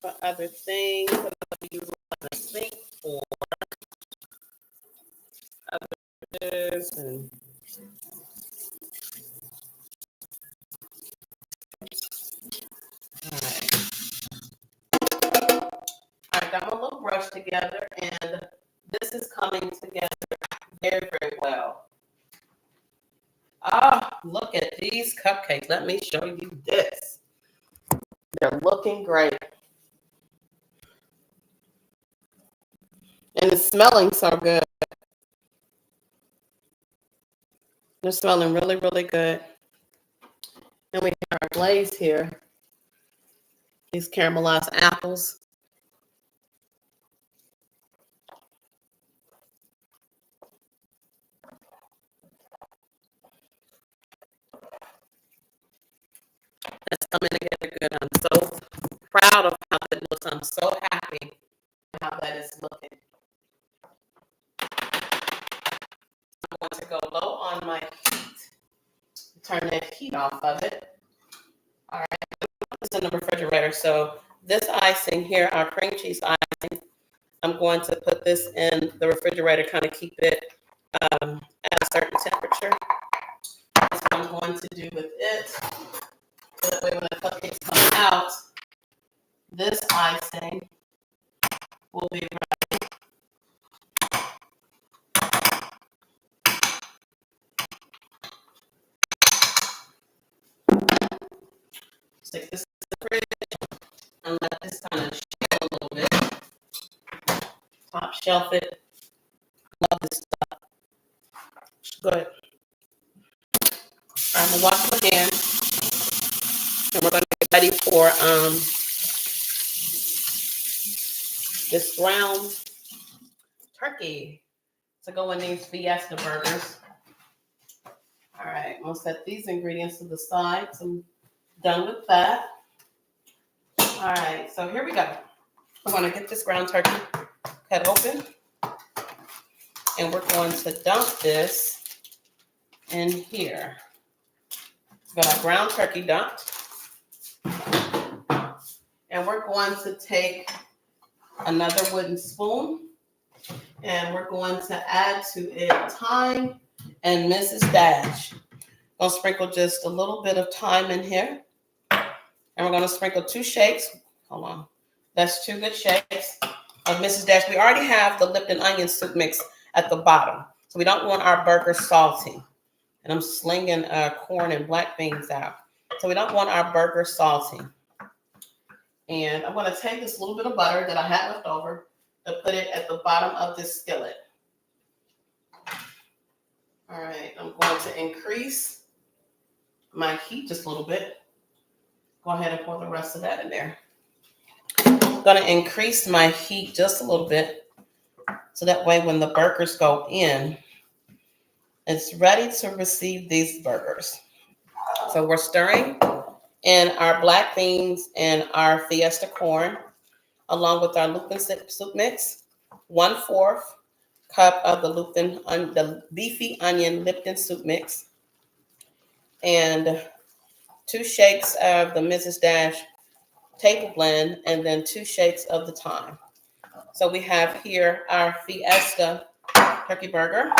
for other things. So we use the sink for other dishes and all right. I got my little brush together, and this is coming together very, very well. Ah, look at these cupcakes. Let me show you this. They're looking great. And it's smelling so good. They're smelling really, really good. And we have our glaze here. These caramelized apples. That's coming together good. I'm so proud of how that looks. I'm so happy with how that is looking. I'm going to go low on my heat. Turn that heat off of it. All right, it's in the refrigerator. So this icing here, our cream cheese icing, I'm going to put this in the refrigerator, kind of keep it at a certain temperature. That's what I'm going to do with it. So that way when the cupcakes come out, this icing will be ready. Stick this in the fridge and let this kind of chill a little bit. Top shelf it. Love this stuff. Good. I'm gonna wash my hands, and we're gonna get ready for this ground turkey to go in these Fiesta burgers. All right, I'm gonna set these ingredients to the side. So I'm done with that. All right, so here we go. I'm gonna get this ground turkey cut open, and we're going to dump this in here. We've got our ground turkey dumped, and we're going to take another wooden spoon, and we're going to add to it thyme and Mrs. Dash. Gonna sprinkle just a little bit of thyme in here, and we're gonna sprinkle 2 shakes. Hold on, that's 2 good shakes of Mrs. Dash. We already have the Lipton onion soup mix at the bottom, so we don't want our burger salty. And I'm slinging corn and black beans out, so we don't want our burger salty. And I'm gonna take this little bit of butter that I had left over and put it at the bottom of this skillet. All right, I'm going to increase my heat just a little bit. Go ahead and pour the rest of that in there. I'm gonna increase my heat just a little bit, so that way when the burgers go in, it's ready to receive these burgers. So we're stirring in our black beans and our Fiesta corn, along with our Lupin soup mix, 1/4 cup of the beefy onion Lipton soup mix, and 2 shakes of the Mrs. Dash table blend, and then 2 shakes of the thyme. So we have here our Fiesta turkey burger,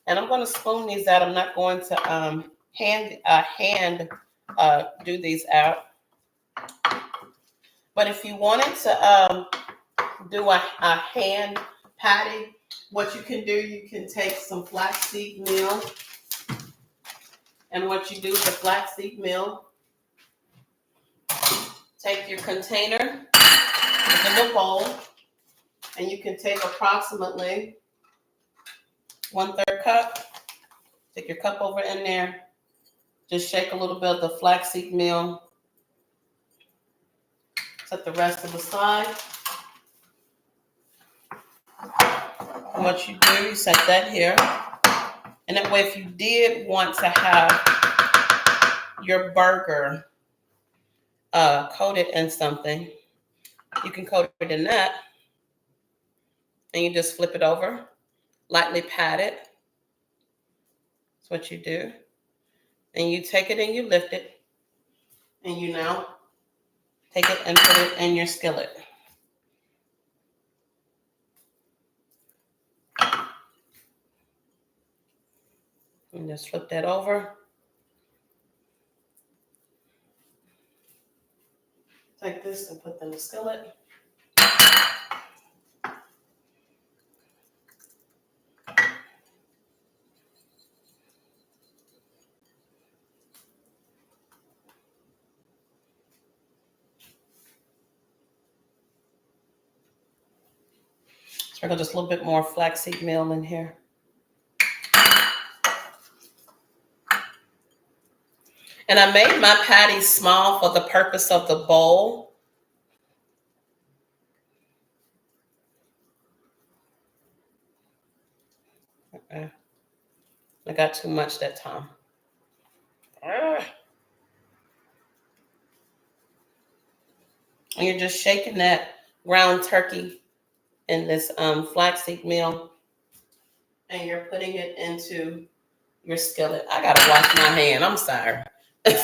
and I'm going to spoon these out. I'm not going to hand do these out. But if you wanted to do a hand patty, what you can do, you can take some flaxseed meal. And what you do with the flaxseed meal, take your container, put in the bowl, and you can take approximately 1/3 cup. Take your cup over in there. Just shake a little bit of the flaxseed meal. Set the rest to the side. And what you do, you set that here. And that way, if you did want to have your burger coated in something, you can coat it in that. And you just flip it over, lightly pat it. That's what you do. And you take it and you lift it. And you now take it and put it in your skillet. And just flip that over. Take this and put it in the skillet. Sprinkle just a little bit more flaxseed meal in here. And I made my patties small for the purpose of the bowl. I got too much that time. And you're just shaking that ground turkey in this flaxseed meal. And you're putting it into your skillet. I gotta wash my hand. I'm sorry. That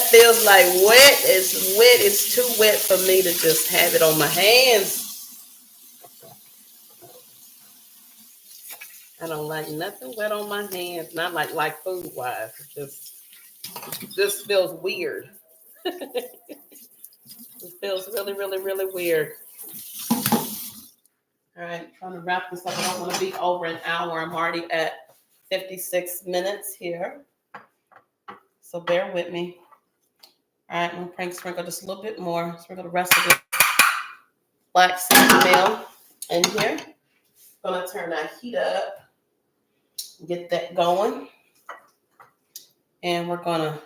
feels like wet. It's wet. It's too wet for me to just have it on my hands. I don't like nothing wet on my hands. Not like food wise. It just feels weird. It feels really, really, really weird. All right, trying to wrap this up. I don't want to be over an hour. I'm already at 56 minutes here. So bear with me. All right, I'm going to sprinkle just a little bit more. Sprinkle the rest of the flaxseed meal in here. Gonna turn that heat up. Get that going. And we're gonna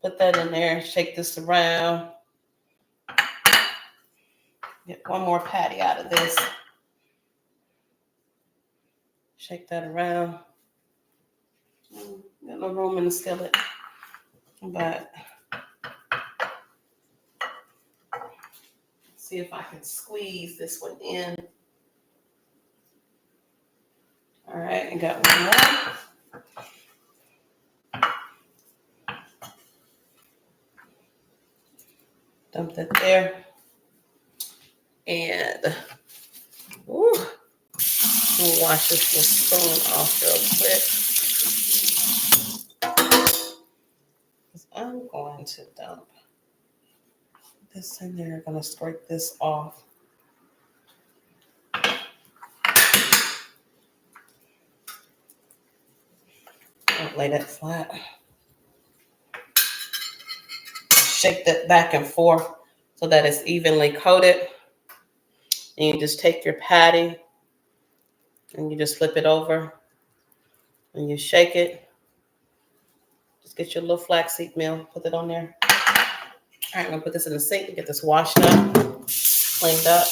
put that in there, shake this around. Get one more patty out of this. Shake that around. Got no room in the skillet. But see if I can squeeze this one in. All right, I got one more. Dump that there. And ooh, I'll wash this little spoon off real quick. I'm going to dump this in there. I'm going to scrape this off. I'll lay that flat. Shake that back and forth so that it's evenly coated. And you just take your patty and you just flip it over and you shake it. Just get your little flaxseed meal, put it on there. All right, I'm gonna put this in the sink and get this washed up, cleaned up.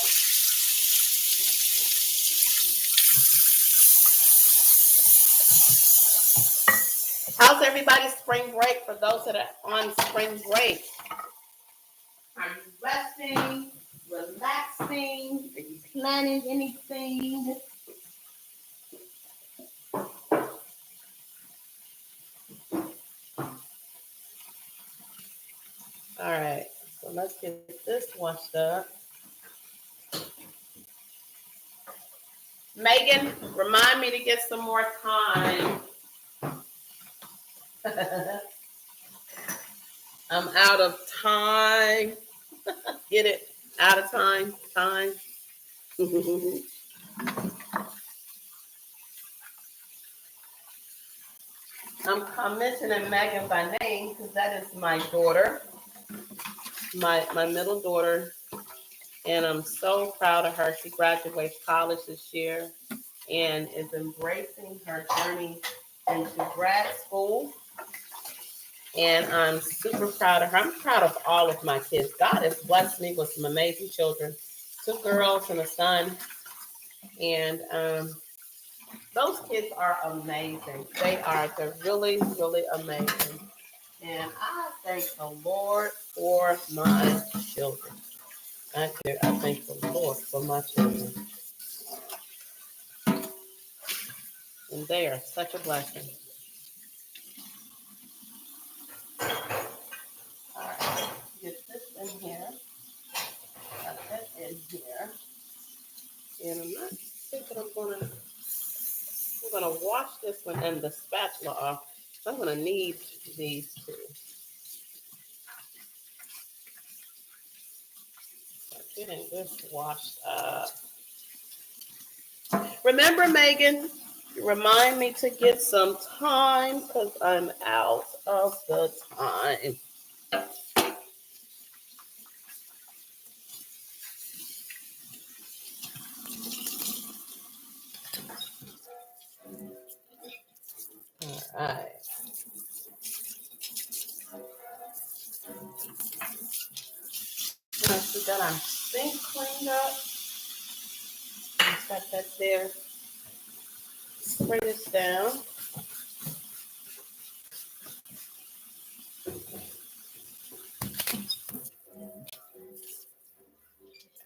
How's everybody's spring break for those that are on spring break? Are you resting, relaxing? Are you planning anything? All right, so let's get this washed up. Megan, remind me to get some more time. I'm out of time. Get it? Out of time. Time. I'm mentioning Megan by name because that is my daughter, my middle daughter, and I'm so proud of her. She graduates college this year and is embracing her journey into grad school. And I'm super proud of her. I'm proud of all of my kids. God has blessed me with some amazing children, 2 girls and a son. And those kids are amazing. They're really, really amazing. And I thank the Lord for my children. I thank the Lord for my children. And they are such a blessing. All right, get this in here. Got that in here. And I'm not thinking I'm gonna wash this one and the spatula off. So I'm gonna need these two. Getting this washed up. Remember, Megan, remind me to get some time because I'm out of the time. All right. Once we got our sink cleaned up, got that there. Spray this down.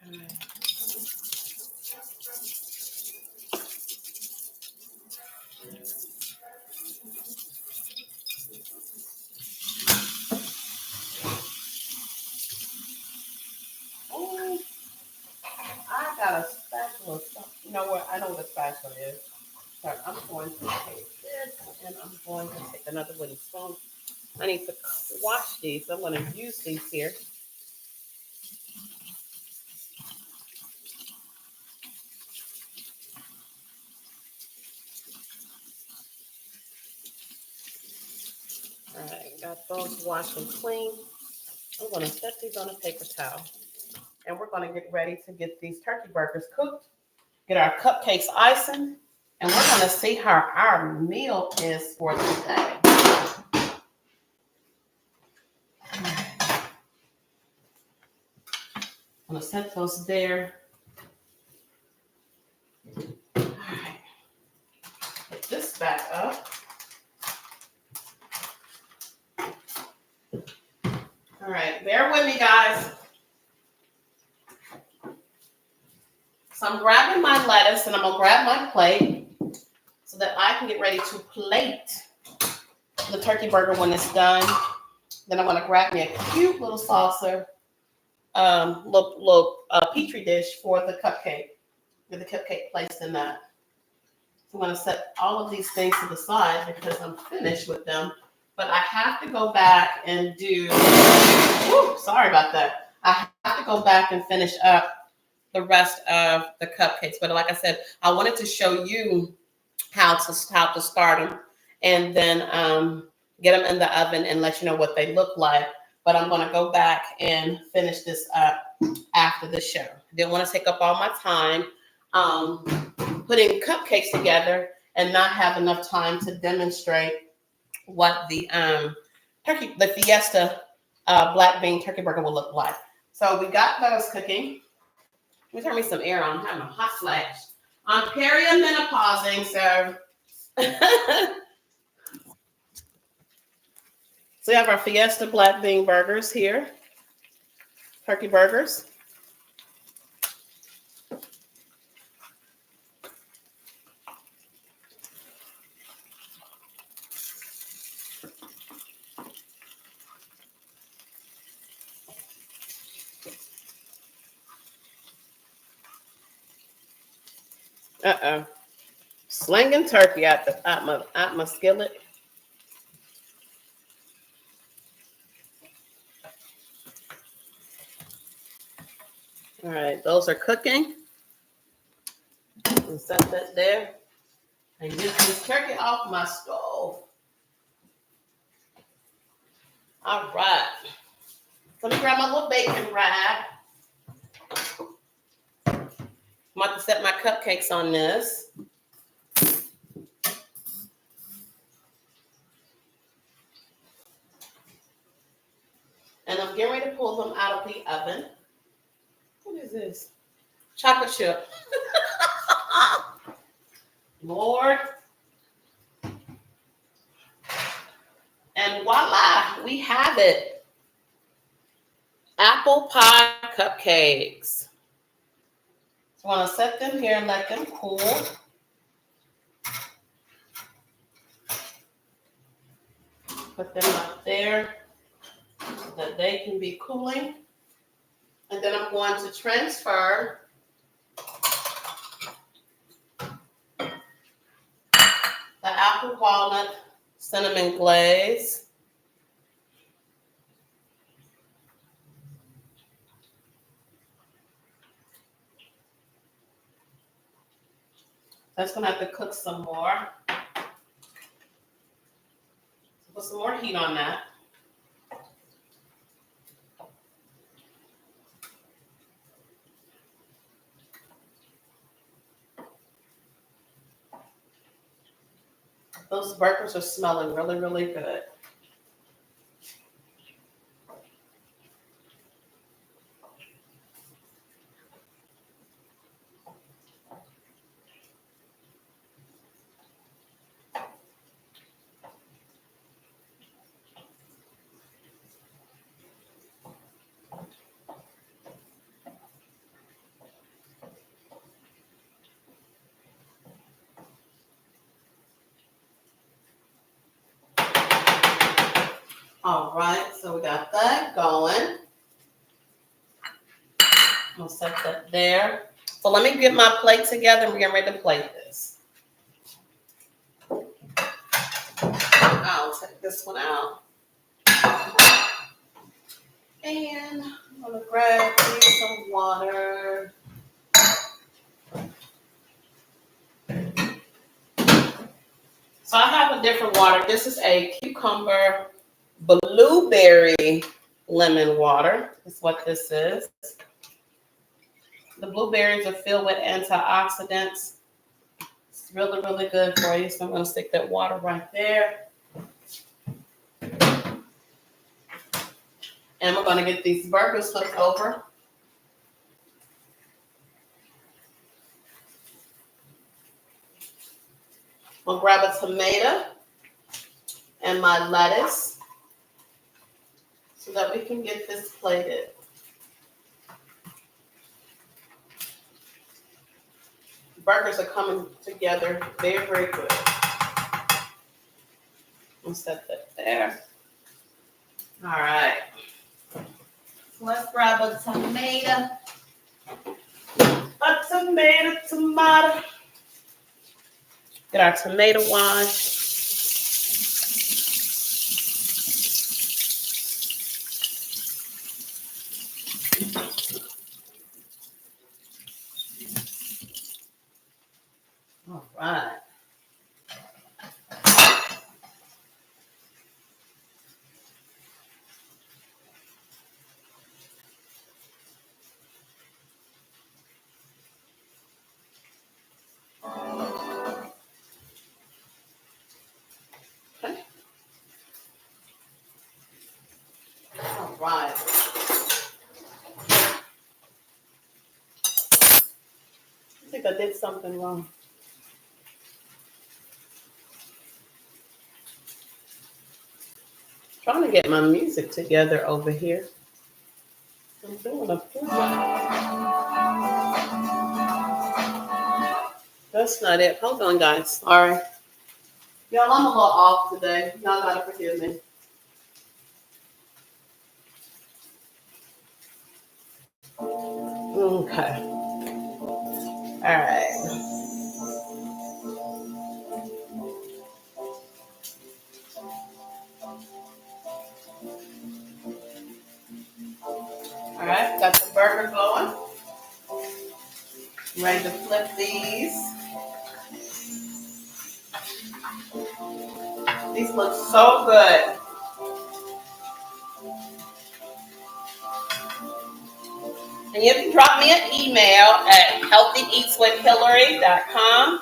All right. Oh, I got a spatula. You know what? I know what a spatula is. So I'm going to take this and I'm going to take another wooden spoon. I need to wash these. I'm going to use these here. All right, got those washed and clean. I'm going to set these on a paper towel. And we're going to get ready to get these turkey burgers cooked. Get our cupcakes icing. And we're going to see how our meal is for today. I'm going to set those there. All right. Put this back up. All right, bear with me, guys. So I'm grabbing my lettuce and I'm going to grab my plate so that I can get ready to plate the turkey burger when it's done. Then I'm going to grab me a cute little saucer, little petri dish for the cupcake, with the cupcake placed in that. So I'm going to set all of these things to the side because I'm finished with them. But I have to go back and do, sorry about that. I have to go back and finish up the rest of the cupcakes. But like I said, I wanted to show you how to start them and then get them in the oven and let you know what they look like. But I'm going to go back and finish this up after the show. Didn't want to take up all my time putting cupcakes together and not have enough time to demonstrate what the Fiesta black bean turkey burger will look like. So we got those cooking. Let me turn me some air on. I'm having a hot flash. I'm perimenopausing, so. So we have our Fiesta black bean burgers here. Turkey burgers. Uh-oh. Slinging turkey at my skillet. All right, those are cooking. And set that there. And get this turkey off my stove. All right. Let me grab my little bacon rag. I'm about to set my cupcakes on this. And I'm getting ready to pull them out of the oven. What is this? Chocolate chip. Lord. And voila, we have it. Apple pie cupcakes. So I want to set them here and let them cool. Put them up there so that they can be cooling. And then I'm going to transfer the apple walnut cinnamon glaze. That's going to have to cook some more. Put some more heat on that. Put those burgers are smelling really, really good. All right, so we got that going. I'll set that there. So let me get my plate together and we're getting ready to plate this. I'll take this one out. And I'm gonna grab me some water. So I have a different water. This is a cucumber blueberry lemon water. Is what this is. The blueberries are filled with antioxidants. It's really, really good for you. So I'm going to stick that water right there. And we're going to get these burgers flipped over. I'll grab a tomato and my lettuce so that we can get this plated. Burgers are coming together very, very good. I'll set that there. All right. So let's grab a tomato. Tomato. Get our tomato wash. All right. Okay. All right. I think I did something wrong. Trying to get my music together over here. I'm doing a poor That's not it. Hold on, guys. Sorry. Y'all, I'm a little off today. Y'all gotta forgive me. Okay. All right. All right. Got the burger going. Ready to flip these. These look so good. And you can drop me an email at healthyeatswithhillary.com.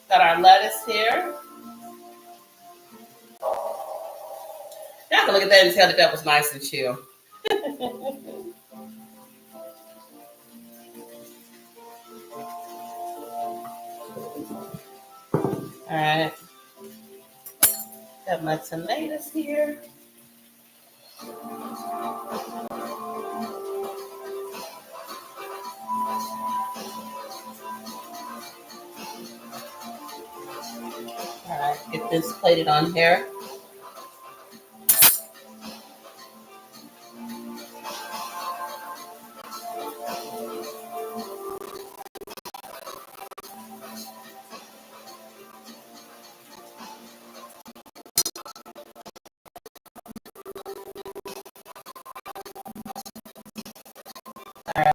Got our lettuce here. Y'all can look at that and tell that was nice and chill. All right. Got my tomatoes here. All right, get this plated on here. All right.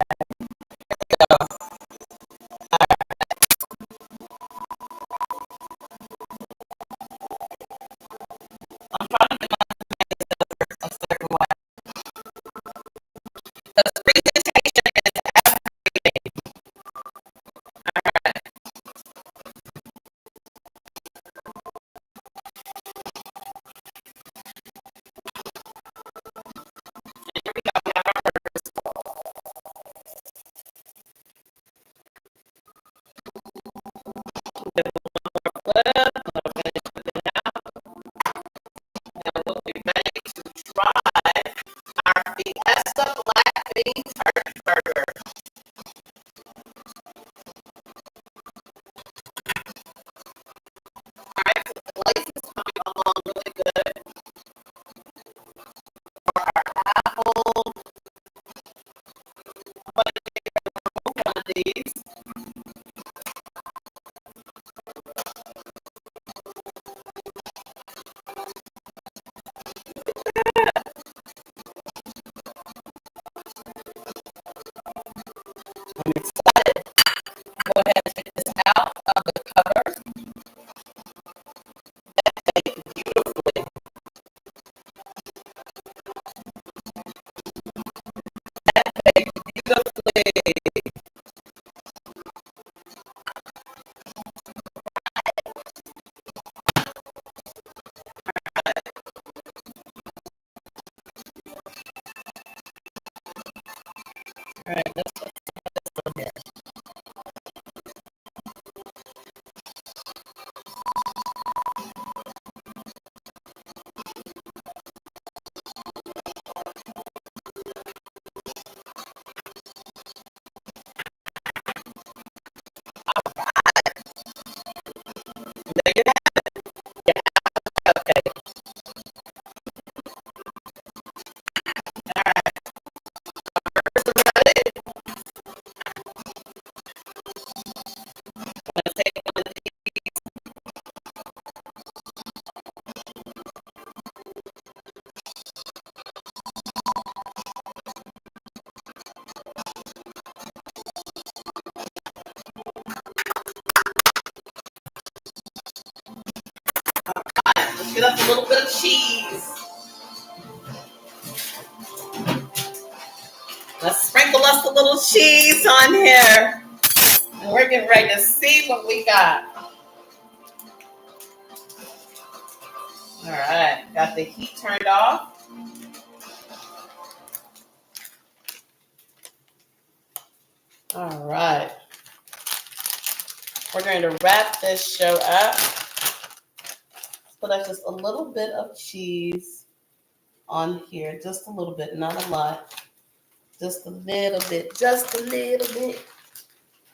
All right, let's put this on here. There you have it. Okay. All right. Let's take one of these. Let's get us a little bit of cheese. Let's sprinkle us a little cheese on here. And we're getting ready to see what we got. All right, got the heat turned off. All right. We're going to wrap this show up. Put up just a little bit of cheese on here. Just a little bit, not a lot. Just a little bit. Just a little bit.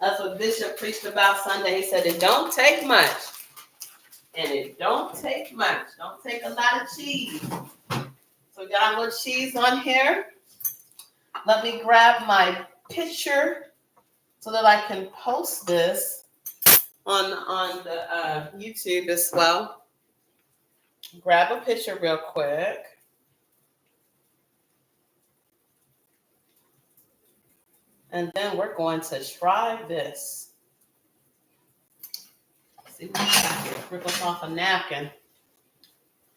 That's what Bishop preached about Sunday. He said it don't take much. And it don't take much. Don't take a lot of cheese. So we got a little cheese on here. Let me grab my picture so that I can post this on the YouTube as well. Grab a picture real quick. And then we're going to try this. See what we got here. Sprinkle off a napkin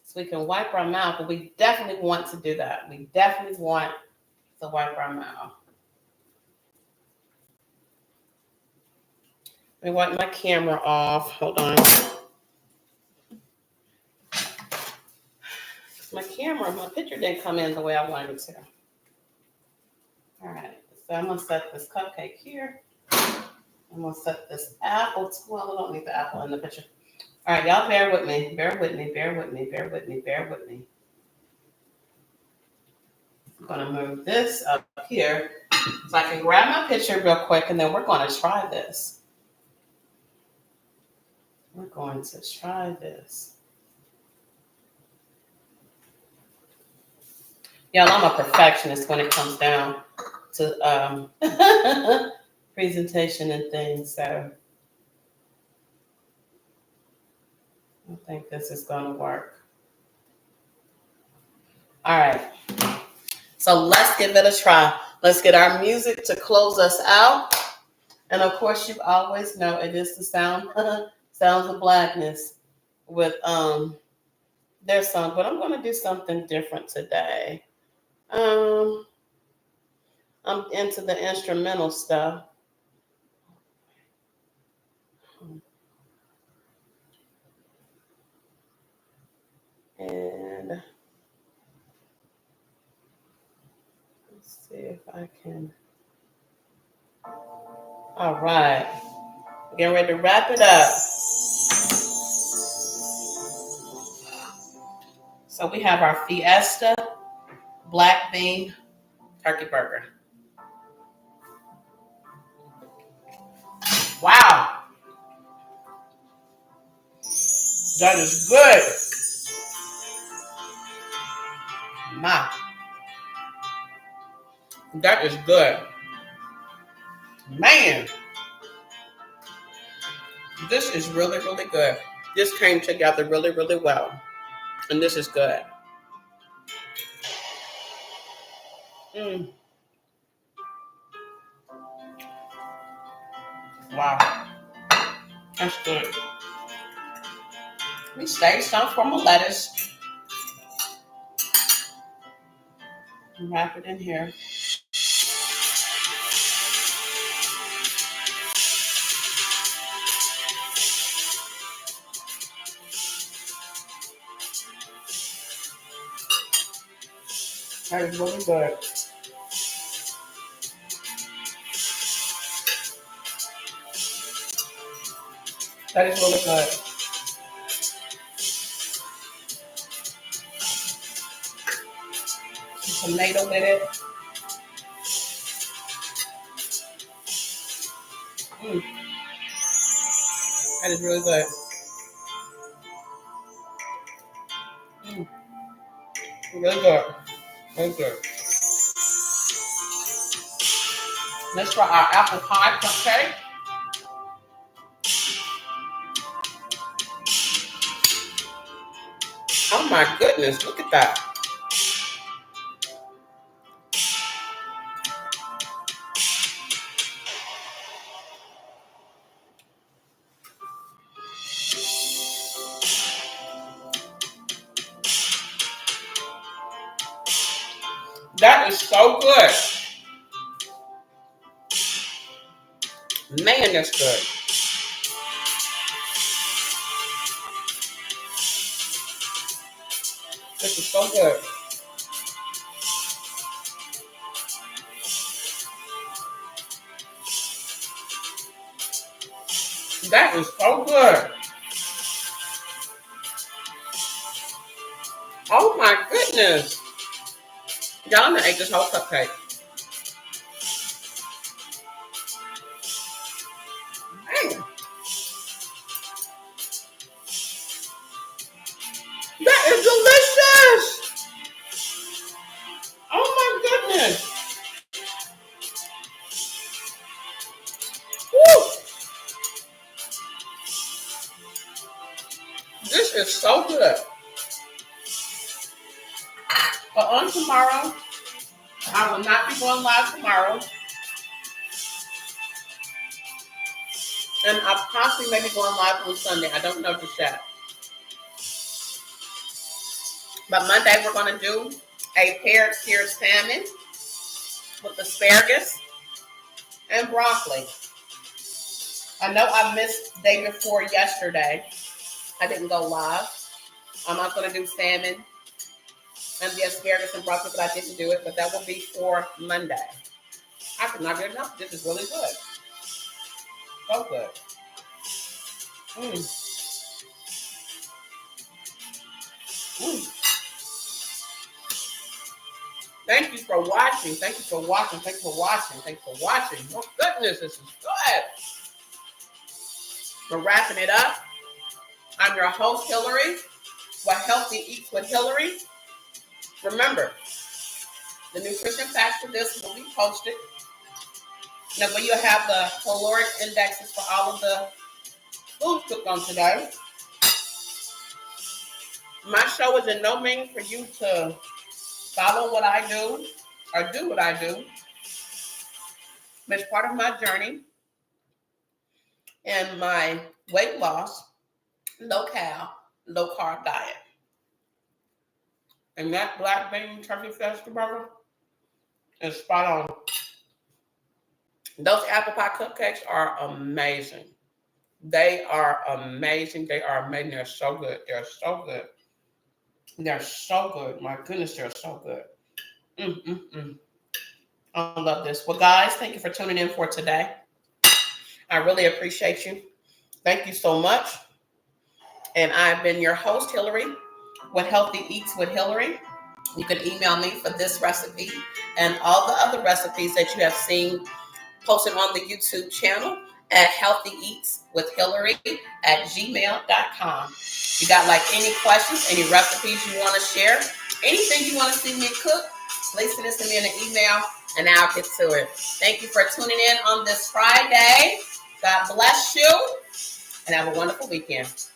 so we can wipe our mouth. But we definitely want to do that. We definitely want to wipe our mouth. Let me wipe my camera off. Hold on. My picture didn't come in the way I wanted it to. All right. So I'm going to set this cupcake here. I'm going to set this apple. Well, I don't need the apple in the picture. All right, y'all bear with me. Bear with me. Bear with me. Bear with me. Bear with me. I'm going to move this up here so I can grab my picture real quick, and then we're going to try this. We're going to try this. Y'all, I'm a perfectionist when it comes down to presentation and things, so I think this is going to work. All right, so let's give it a try. Let's get our music to close us out. And of course, you always know it is the Sounds of Blackness with their song, but I'm going to do something different today. I'm into the instrumental stuff. And let's see if I can. All right. Getting ready to wrap it up. So we have our Fiesta black bean turkey burger. Wow. That is good. My. That is good. Man. This is really, really good. This came together really, really well. And this is good. Wow. That's good. We saved some from a lettuce. Wrap it in here. That is really good. That is really good. Some tomato with it. That is really good. Really good. Really good. Let's try our apple pie cupcake. Oh my goodness, look at that. That is so good. Man, that's good. This is so good. That is so good. Oh my goodness. Y'all, I'm gonna eat this whole cupcake. Man. That is delicious. Oh my goodness. Woo. This is so good. But on tomorrow, I will not be going live tomorrow. And I possibly may be going live on Sunday. I don't know just yet. But Monday we're going to do a paired seared salmon with asparagus and broccoli. I know I missed day before yesterday. I didn't go live. I'm not going to do salmon and the asparagus and broccoli, but I didn't do it. But that will be for Monday. I could not get enough. This is really good. So good. Thank you for watching. Thank you for watching. Thank you for watching. Thank you for watching. Oh goodness, this is good. We're wrapping it up. I'm your host, Hillary. What Healthy Eats with Hillary. Remember, the nutrition facts for this will be posted. Now, where you'll have the caloric indexes for all of the foods cooked on today. My show is in no means for you to follow what I do or do what I do. It's part of my journey and my weight loss, low-cal, low-carb diet. And that black bean turkey Fiesta burger is spot on. Those apple pie cupcakes are amazing. They are amazing. They are amazing. They're so good. They're so good. They're so good. My goodness, they're so good. I love this. Well, guys, thank you for tuning in for today. I really appreciate you. Thank you so much. And I've been your host, Hillary, with Healthy Eats with Hillary. You can email me for this recipe and all the other recipes that you have seen posted on the YouTube channel at healthyeatswithhillary@gmail.com. You got like any questions, any recipes you want to share, anything you want to see me cook, please send it to me in an email and I'll get to it. Thank you for tuning in on this Friday. God bless you and have a wonderful weekend.